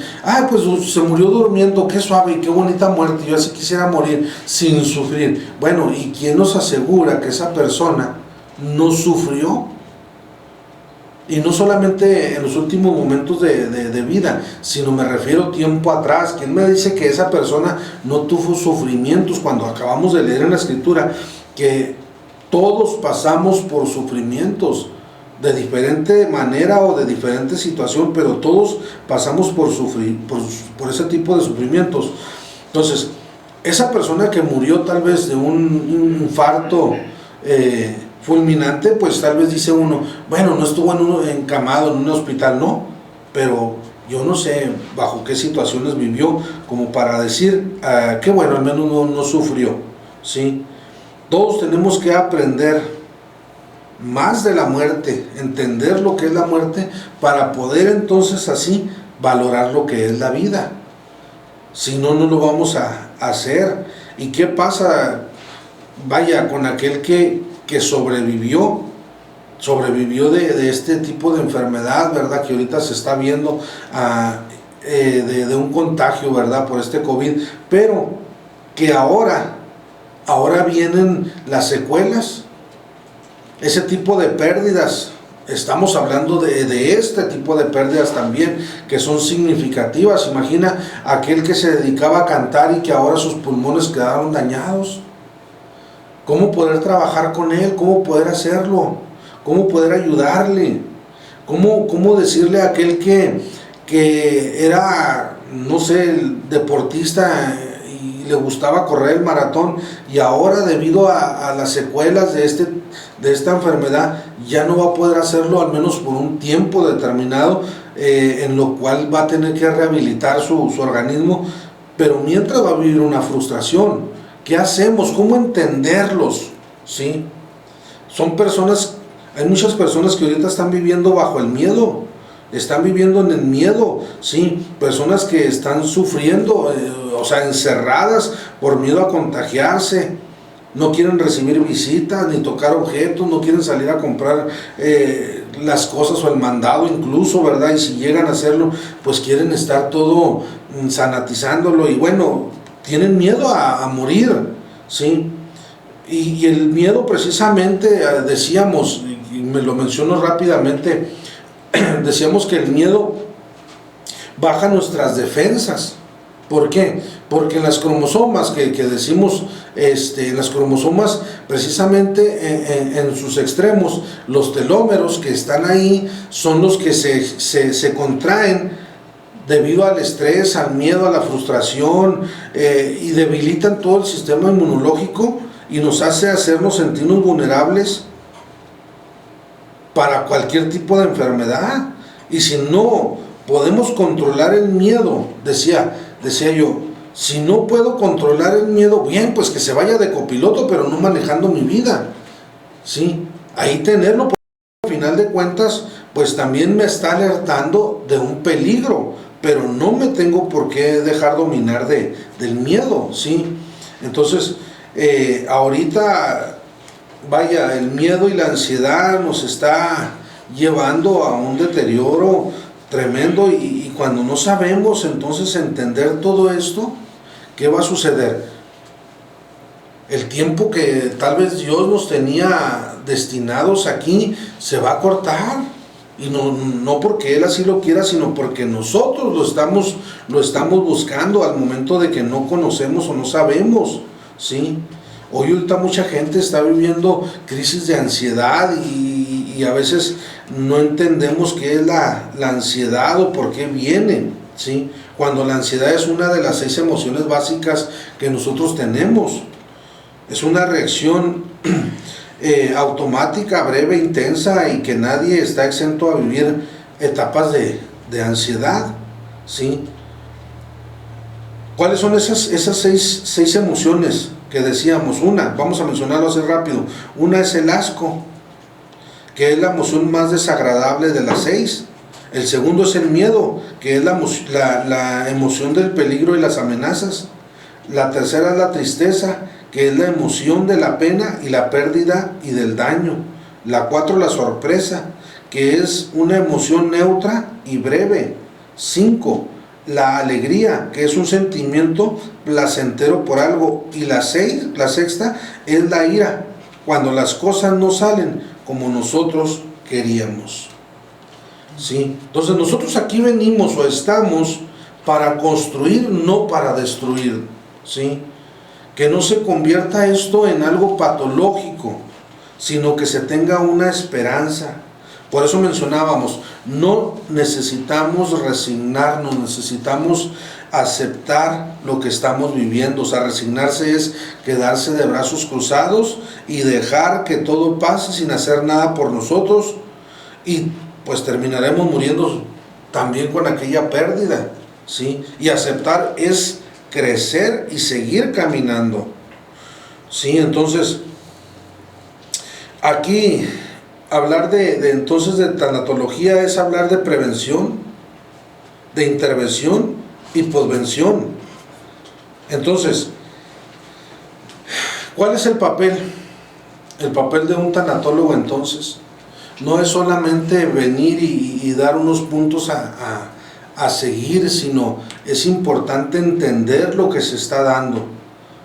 pues se murió durmiendo, qué suave y qué bonita muerte, yo así quisiera morir sin sufrir. Bueno, ¿y quién nos asegura que esa persona no sufrió? Y no solamente en los últimos momentos de vida, sino me refiero tiempo atrás. ¿Quién me dice que esa persona no tuvo sufrimientos? Cuando acabamos de leer en la Escritura que todos pasamos por sufrimientos, de diferente manera o de diferente situación, pero todos pasamos por por ese tipo de sufrimientos. Entonces, esa persona que murió tal vez de un infarto fulminante, pues tal vez dice uno, bueno, no estuvo encamado en un hospital, no, pero yo no sé bajo qué situaciones vivió como para decir que bueno, al menos no sufrió, ¿sí? Todos tenemos que aprender más de la muerte, entender lo que es la muerte, para poder entonces así valorar lo que es la vida. Si no, no lo vamos a hacer. ¿Y qué pasa? Vaya, con aquel que sobrevivió de este tipo de enfermedad, ¿verdad?, que ahorita se está viendo de un contagio, ¿verdad? Por este COVID, pero que ahora vienen las secuelas, ese tipo de pérdidas. Estamos hablando de este tipo de pérdidas también, que son significativas. Imagina aquel que se dedicaba a cantar y que ahora sus pulmones quedaron dañados. ¿Cómo poder trabajar con él? ¿Cómo poder hacerlo? ¿Cómo poder ayudarle? ¿Cómo decirle a aquel que era, no sé, el deportista y le gustaba correr el maratón y ahora debido a las secuelas de esta enfermedad ya no va a poder hacerlo, al menos por un tiempo determinado, en lo cual va a tener que rehabilitar su organismo, pero mientras va a vivir una frustración? ¿Qué hacemos? ¿Cómo entenderlos? ¿Sí? Son personas, hay muchas personas que ahorita están viviendo bajo el miedo, están viviendo en el miedo, ¿sí? Personas que están sufriendo, o sea, encerradas por miedo a contagiarse, no quieren recibir visitas, ni tocar objetos, no quieren salir a comprar las cosas o el mandado incluso, ¿verdad? Y si llegan a hacerlo, pues quieren estar todo sanatizándolo y bueno, tienen miedo a morir, ¿sí? Y el miedo precisamente, decíamos, y me lo menciono rápidamente, decíamos que el miedo baja nuestras defensas. ¿Por qué? Porque en las cromosomas que decimos, en las cromosomas precisamente en sus extremos, los telómeros que están ahí son los que se contraen debido al estrés, al miedo, a la frustración, y debilitan todo el sistema inmunológico y nos hace hacernos sentirnos vulnerables para cualquier tipo de enfermedad. Y si no podemos controlar el miedo, decía yo, si no puedo controlar el miedo, bien, pues que se vaya de copiloto, pero no manejando mi vida, ¿sí? Ahí tenerlo, porque al final de cuentas, pues también me está alertando de un peligro, pero no me tengo por qué dejar dominar del miedo, ¿sí? Entonces, ahorita, vaya, el miedo y la ansiedad nos está llevando a un deterioro tremendo y cuando no sabemos entonces entender todo esto, ¿qué va a suceder? El tiempo que tal vez Dios nos tenía destinados aquí se va a cortar, y no porque Él así lo quiera, sino porque nosotros lo estamos buscando al momento de que no conocemos o no sabemos, ¿sí? Hoy ahorita mucha gente está viviendo crisis de ansiedad y a veces no entendemos qué es la ansiedad o por qué viene, ¿sí? Cuando la ansiedad es una de las 6 emociones básicas que nosotros tenemos. Es una reacción automática, breve, intensa y que nadie está exento a vivir etapas de ansiedad, ¿sí? ¿Cuáles son esas 6 emociones que decíamos? Vamos a mencionarlo así rápido. Una es el asco, que es la emoción más desagradable de las 6. El segundo es el miedo, que es la emoción del peligro y las amenazas. La tercera es la tristeza, que es la emoción de la pena y la pérdida y del daño. La 4, la sorpresa, que es una emoción neutra y breve. 5, la alegría, que es un sentimiento placentero por algo. Y la sexta, es la ira, cuando las cosas no salen como nosotros queríamos, ¿sí? Entonces nosotros aquí venimos o estamos para construir, no para destruir, ¿sí? Que no se convierta esto en algo patológico, sino que se tenga una esperanza. Por eso mencionábamos, no necesitamos resignarnos, necesitamos aceptar lo que estamos viviendo. O sea, resignarse es quedarse de brazos cruzados y dejar que todo pase sin hacer nada por nosotros, y pues terminaremos muriendo también con aquella pérdida, ¿sí? Y aceptar es crecer y seguir caminando, ¿sí? Entonces, aquí hablar entonces de tanatología es hablar de prevención, de intervención y posvención. Entonces, ¿cuál es el papel? El papel de un tanatólogo entonces no es solamente venir y dar unos puntos a a seguir, sino es importante entender lo que se está dando.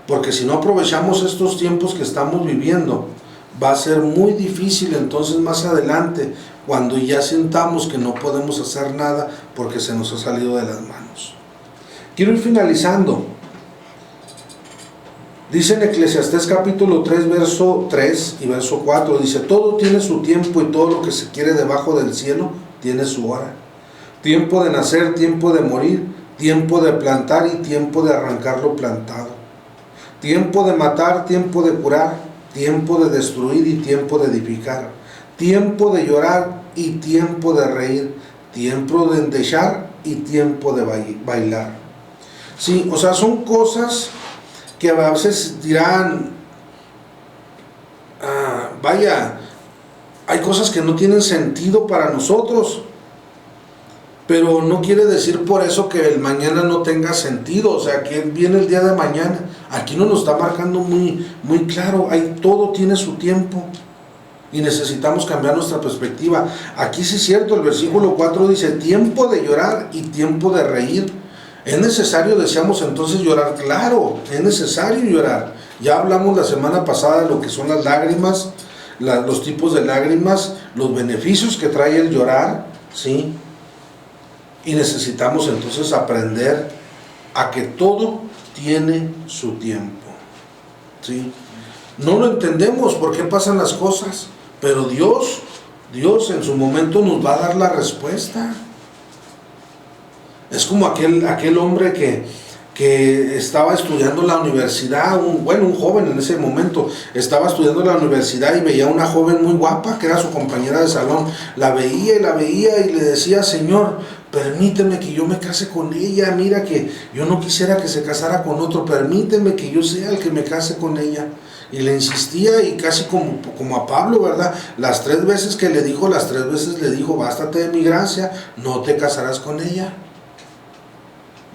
Porque si no aprovechamos estos tiempos que estamos viviendo, va a ser muy difícil entonces más adelante, cuando ya sintamos que no podemos hacer nada porque se nos ha salido de las manos. Quiero ir finalizando. Dice en Eclesiastés capítulo 3, verso 3 y verso 4, dice: todo tiene su tiempo y todo lo que se quiere debajo del cielo tiene su hora. Tiempo de nacer, tiempo de morir, tiempo de plantar y tiempo de arrancar lo plantado. Tiempo de matar, tiempo de curar, tiempo de destruir y tiempo de edificar. Tiempo de llorar y tiempo de reír. Tiempo de endechar y tiempo de bailar. Sí, o sea, son cosas que a veces dirán, vaya, hay cosas que no tienen sentido para nosotros, pero no quiere decir por eso que el mañana no tenga sentido. O sea, que viene el día de mañana. Aquí nos lo está marcando muy claro. Todo tiene su tiempo y necesitamos cambiar nuestra perspectiva. Aquí sí es cierto, el versículo 4 dice: tiempo de llorar y tiempo de reír. ¿Es necesario, decíamos entonces, llorar? Claro, es necesario llorar. Ya hablamos la semana pasada de lo que son las lágrimas, los tipos de lágrimas, los beneficios que trae el llorar, ¿sí? Y necesitamos entonces aprender a que todo tiene su tiempo, ¿sí? No lo entendemos por qué pasan las cosas, pero Dios en su momento nos va a dar la respuesta. Es como aquel hombre que estaba estudiando la universidad, un joven en ese momento, estaba estudiando la universidad y veía a una joven muy guapa, que era su compañera de salón. La veía y le decía: Señor, permíteme que yo me case con ella, mira que yo no quisiera que se casara con otro, permíteme que yo sea el que me case con ella. Y le insistía, y casi como a Pablo, ¿verdad? Las 3 veces que le dijo, le dijo: bástate de mi gracia, no te casarás con ella.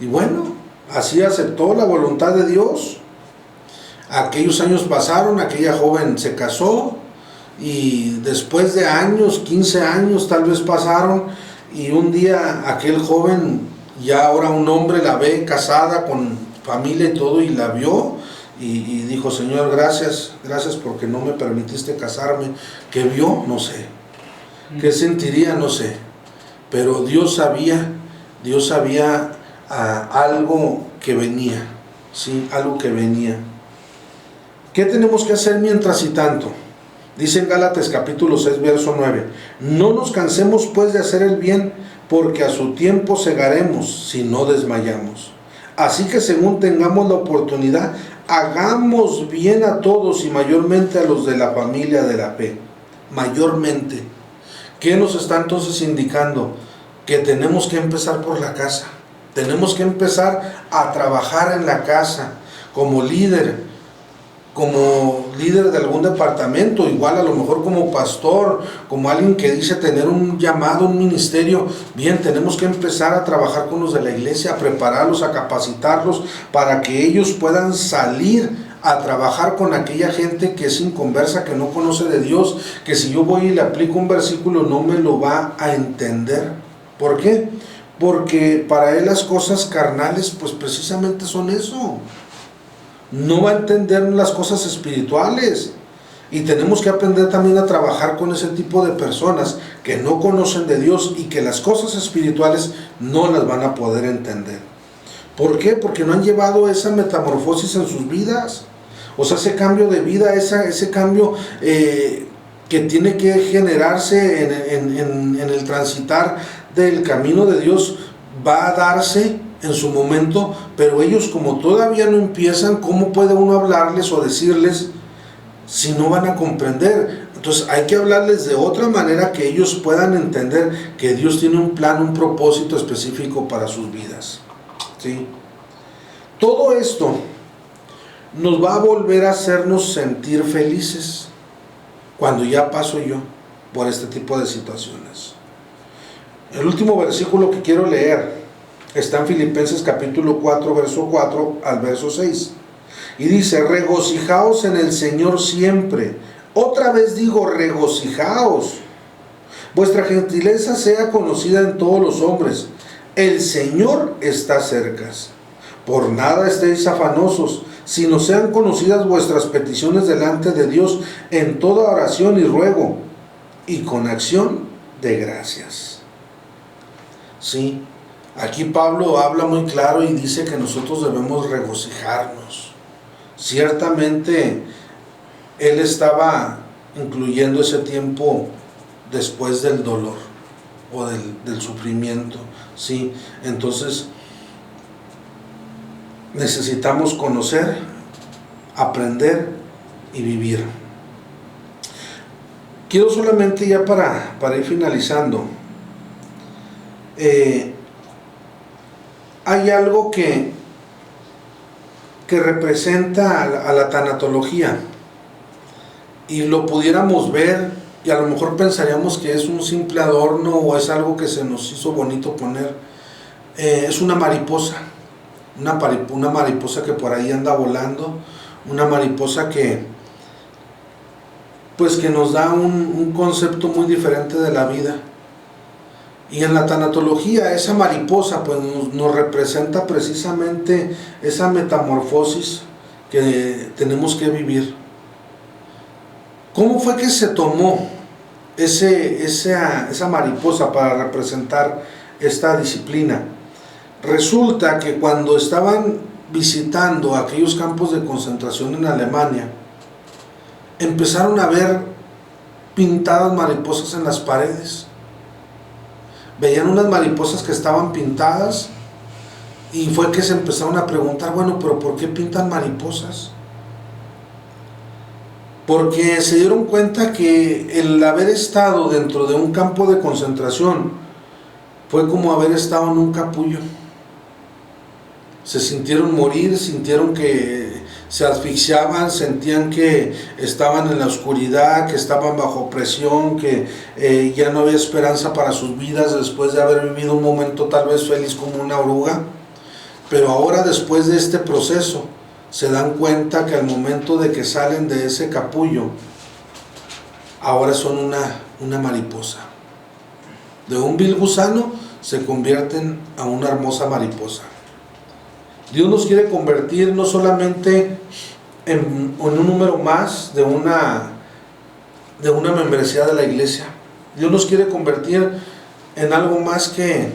Y bueno, así aceptó la voluntad de Dios. Aquellos años pasaron, aquella joven se casó, y después de años, 15 años tal vez pasaron, y un día aquel joven, ya ahora un hombre, la ve casada con familia y todo, y la vio y dijo: Señor, gracias porque no me permitiste casarme. ¿Qué vio? No sé. ¿Qué sentiría? No sé. Pero Dios sabía algo que venía, ¿sí? Algo que venía. ¿Qué tenemos que hacer mientras y tanto? Dice en Gálatas capítulo 6, verso 9: no nos cansemos pues de hacer el bien, porque a su tiempo segaremos si no desmayamos. Así que según tengamos la oportunidad, hagamos bien a todos y mayormente a los de la familia de la fe. Mayormente. ¿Qué nos está entonces indicando? Que tenemos que empezar por la casa. Tenemos que empezar a trabajar en la casa como líder de algún departamento, igual a lo mejor como pastor, como alguien que dice tener un llamado, un ministerio. Bien, tenemos que empezar a trabajar con los de la iglesia, a prepararlos, a capacitarlos para que ellos puedan salir a trabajar con aquella gente que es inconversa, que no conoce de Dios, que si yo voy y le aplico un versículo no me lo va a entender. ¿Por qué? Porque para él las cosas carnales pues precisamente son eso. No va a entender las cosas espirituales. Y tenemos que aprender también a trabajar con ese tipo de personas que no conocen de Dios y que las cosas espirituales no las van a poder entender. ¿Por qué? Porque no han llevado esa metamorfosis en sus vidas. O sea, ese cambio de vida, ese cambio que tiene que generarse en el transitar del camino de Dios, va a darse en su momento, pero ellos como todavía no empiezan, ¿cómo puede uno hablarles o decirles si no van a comprender? Entonces hay que hablarles de otra manera que ellos puedan entender que Dios tiene un plan, un propósito específico para sus vidas, ¿sí? Todo esto nos va a volver a hacernos sentir felices cuando ya paso yo por este tipo de situaciones. El último versículo que quiero leer está en Filipenses capítulo 4, verso 4 al verso 6. Y dice: regocijaos en el Señor siempre. Otra vez digo, regocijaos. Vuestra gentileza sea conocida en todos los hombres. el Señor está cerca. Por nada estéis afanosos, sino sean conocidas vuestras peticiones delante de Dios en toda oración y ruego, y con acción de gracias. Sí, aquí Pablo habla muy claro y dice que nosotros debemos regocijarnos. Ciertamente, él estaba incluyendo ese tiempo después del dolor o del sufrimiento, ¿sí? Entonces, necesitamos conocer, aprender y vivir. Quiero solamente ya para ir finalizando, hay algo que representa a la tanatología, y lo pudiéramos ver y a lo mejor pensaríamos que es un simple adorno o es algo que se nos hizo bonito poner. Es una mariposa, una mariposa que por ahí anda volando, una mariposa que pues que nos da un concepto muy diferente de la vida. Y en la tanatología esa mariposa pues nos representa precisamente esa metamorfosis que tenemos que vivir. ¿Cómo fue que se tomó esa mariposa para representar esta disciplina? Resulta que cuando estaban visitando aquellos campos de concentración en Alemania, empezaron a ver pintadas mariposas en las paredes. Veían unas mariposas que estaban pintadas y fue que se empezaron a preguntar, bueno, pero ¿por qué pintan mariposas? Porque se dieron cuenta que el haber estado dentro de un campo de concentración fue como haber estado en un capullo. Se sintieron morir, sintieron que se asfixiaban, sentían que estaban en la oscuridad, que estaban bajo presión, que ya no había esperanza para sus vidas después de haber vivido un momento tal vez feliz como una oruga. Pero ahora, después de este proceso, se dan cuenta que al momento de que salen de ese capullo, ahora son una mariposa. De un vil gusano se convierten a una hermosa mariposa. Dios nos quiere convertir no solamente en un número más de una membresía de la iglesia. Dios nos quiere convertir en algo más que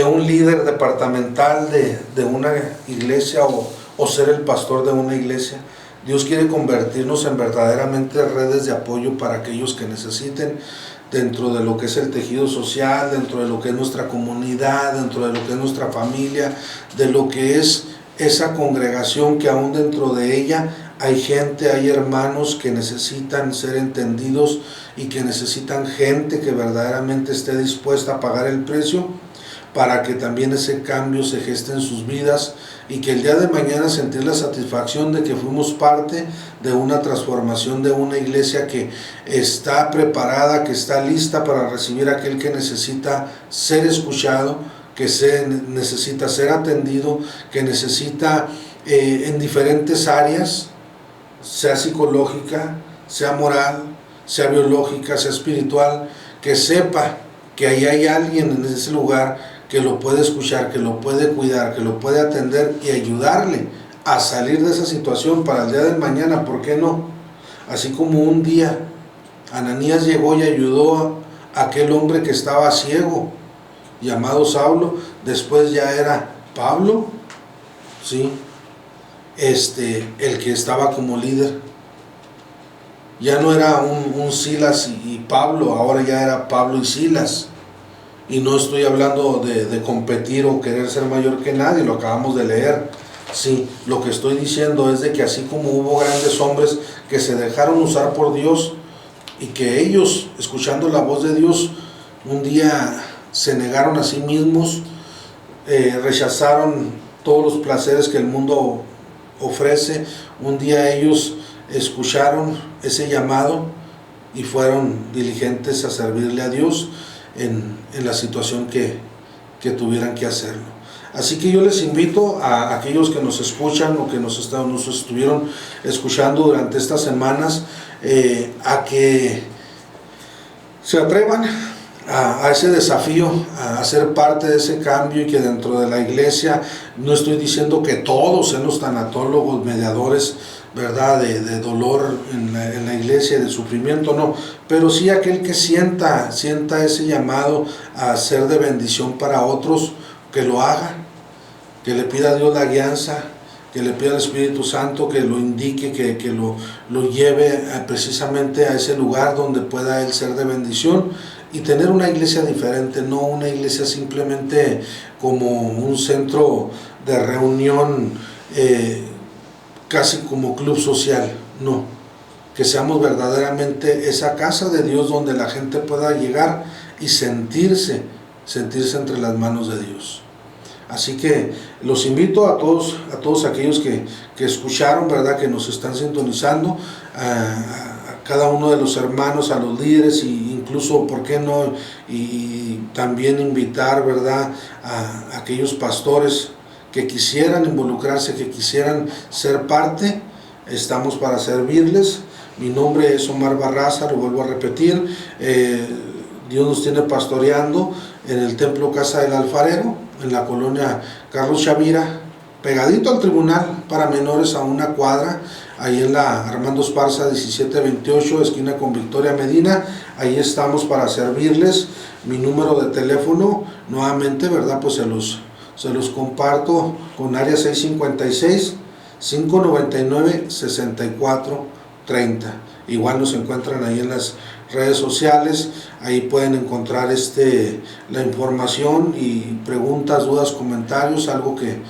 un líder departamental de una iglesia o ser el pastor de una iglesia. Dios quiere convertirnos en verdaderamente redes de apoyo para aquellos que necesiten, dentro de lo que es el tejido social, dentro de lo que es nuestra comunidad, dentro de lo que es nuestra familia, de lo que es esa congregación que aún dentro de ella hay gente, hay hermanos que necesitan ser entendidos y que necesitan gente que verdaderamente esté dispuesta a pagar el precio para que también ese cambio se geste en sus vidas y que el día de mañana sentir la satisfacción de que fuimos parte de una transformación de una iglesia que está preparada, que está lista para recibir a aquel que necesita ser escuchado, que necesita ser atendido, que necesita en diferentes áreas, sea psicológica, sea moral, sea biológica, sea espiritual, que sepa que ahí hay alguien en ese lugar que lo puede escuchar, que lo puede cuidar, que lo puede atender y ayudarle a salir de esa situación para el día de mañana. ¿Por qué no? Así como un día Ananías llegó y ayudó a aquel hombre que estaba ciego, llamado Saulo, después ya era Pablo, ¿sí? El que estaba como líder. Ya no era un Silas y Pablo, ahora ya era Pablo y Silas. Y no estoy hablando de competir o querer ser mayor que nadie, lo acabamos de leer. Sí, lo que estoy diciendo es de que así como hubo grandes hombres que se dejaron usar por Dios y que ellos, escuchando la voz de Dios, un día se negaron a sí mismos, rechazaron todos los placeres que el mundo ofrece, un día ellos escucharon ese llamado y fueron diligentes a servirle a Dios en la situación que tuvieran que hacerlo. Así que yo les invito a aquellos que nos escuchan o que nos estuvieron escuchando durante estas semanas a que se atrevan a ese desafío, a ser parte de ese cambio, y que dentro de la iglesia, no estoy diciendo que todos sean los tanatólogos, mediadores, ¿verdad?, de dolor en la iglesia, de sufrimiento, no, pero sí aquel que sienta ese llamado a ser de bendición para otros, que lo haga, que le pida a Dios la guianza, que le pida al Espíritu Santo que lo indique, que lo lleve precisamente a ese lugar donde pueda él ser de bendición y tener una iglesia diferente, no una iglesia simplemente como un centro de reunión, casi como club social, no, que seamos verdaderamente esa casa de Dios donde la gente pueda llegar y sentirse entre las manos de Dios. Así que los invito a todos aquellos que escucharon, ¿verdad?, que nos están sintonizando, a cada uno de los hermanos, a los líderes, e incluso, ¿por qué no?, y también invitar, ¿verdad?, a aquellos pastores que quisieran involucrarse, que quisieran ser parte. Estamos para servirles. Mi nombre es Omar Barraza, lo vuelvo a repetir. Dios nos tiene pastoreando en el Templo Casa del Alfarero, en la colonia Carlos Chavira, pegadito al tribunal para menores, a una cuadra, ahí en la Armando Esparza 1728, esquina con Victoria Medina. Ahí estamos para servirles. Mi número de teléfono, nuevamente, ¿verdad?, pues se los comparto, con área 656-599-6430. Igual nos encuentran ahí en las redes sociales, ahí pueden encontrar la información y preguntas, dudas, comentarios, algo que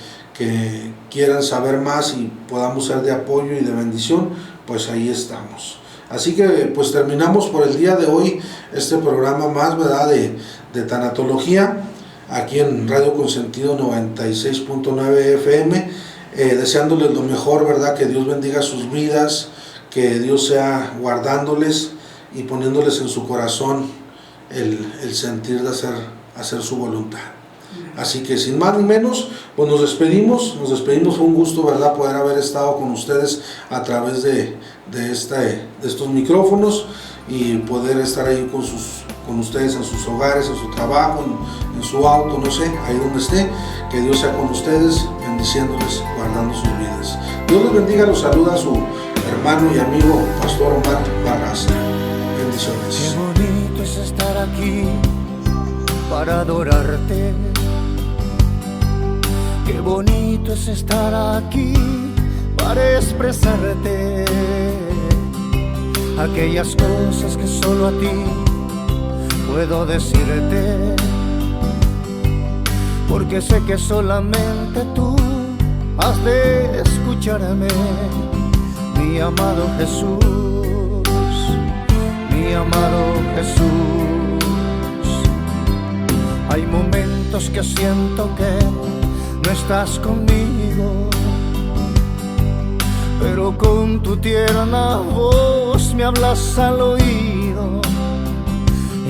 quieran saber más y podamos ser de apoyo y de bendición, pues ahí estamos. Así que pues terminamos por el día de hoy este programa más, ¿verdad?, de tanatología, aquí en Radio Consentido 96.9 FM, deseándoles lo mejor, ¿verdad?, que Dios bendiga sus vidas, que Dios sea guardándoles y poniéndoles en su corazón el sentir de hacer su voluntad. Así que sin más ni menos, pues nos despedimos, fue un gusto, ¿verdad?, poder haber estado con ustedes a través de estos micrófonos y poder estar ahí con ustedes en sus hogares, en su trabajo, en su auto, no sé, ahí donde esté. Que Dios sea con ustedes, bendiciéndoles, guardando sus vidas. Dios les bendiga, los saluda su hermano y amigo Pastor Omar Barraza. Bendiciones.
Qué bonito es estar aquí para adorarte. Qué bonito es estar aquí para expresarte aquellas cosas que solo a ti puedo decirte, porque sé que solamente tú has de escucharme, mi amado Jesús, mi amado Jesús. Hay momentos que siento que no estás conmigo, pero con tu tierna voz me hablas al oído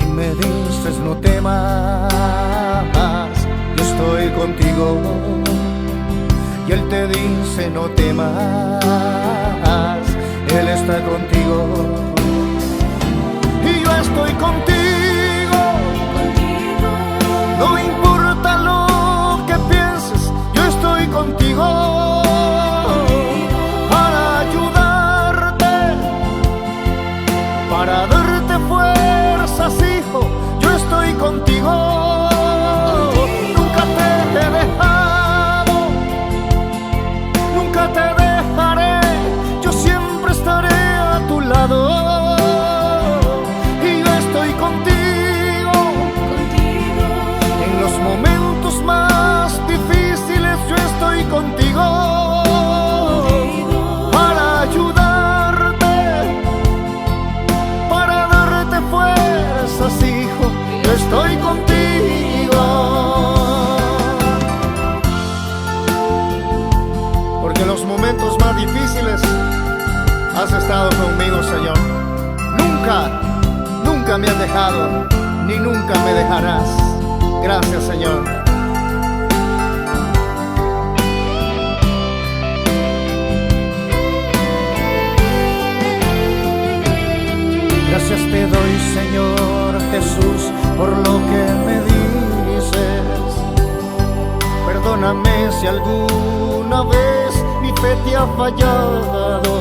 y me dices: no temas, yo estoy contigo. Y Él te dice: no temas, Él está contigo. Y yo estoy contigo, no importa lo que pienses, yo estoy contigo. Para ayudarte, para darte fuerzas, hijo, yo estoy contigo. Nunca te he dejado, nunca te dejaré, yo siempre estaré a tu lado. Y yo estoy contigo, en los momentos más difíciles, yo estoy contigo. Para ayudarte, para darte fuerzas, hijo, yo estoy contigo. Porque en los momentos más difíciles has estado conmigo, Señor. Nunca me has dejado, ni nunca me dejarás. Gracias, Señor. Gracias te doy, Señor Jesús, por lo que me dices. Perdóname si alguna vez mi fe te ha fallado,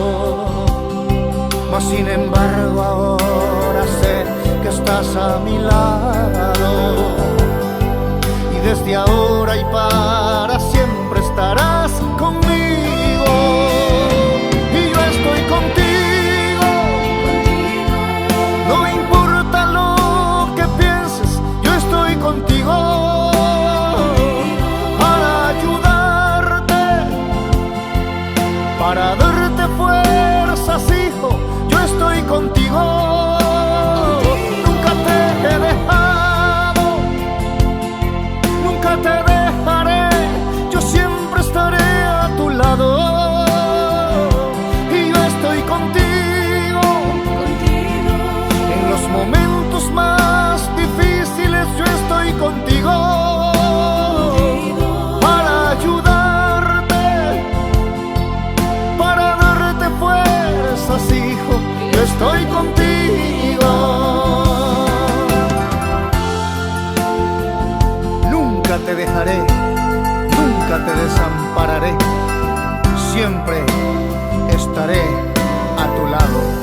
mas sin embargo ahora sé que estás a mi lado, y desde ahora y para siempre estarás conmigo, y yo estoy contigo. No importa lo que pienses, yo estoy contigo para ayudarte, para darte fuerzas, hijo. Yo estoy contigo, nunca te he dejado, nunca te dejaré, yo siempre estaré a tu lado, y yo estoy contigo, en los momentos más difíciles yo estoy contigo, para ayudarte, para darte fuerzas, hijo. Yo estoy contigo. Nunca te dejaré, nunca te desampararé, siempre estaré a tu lado.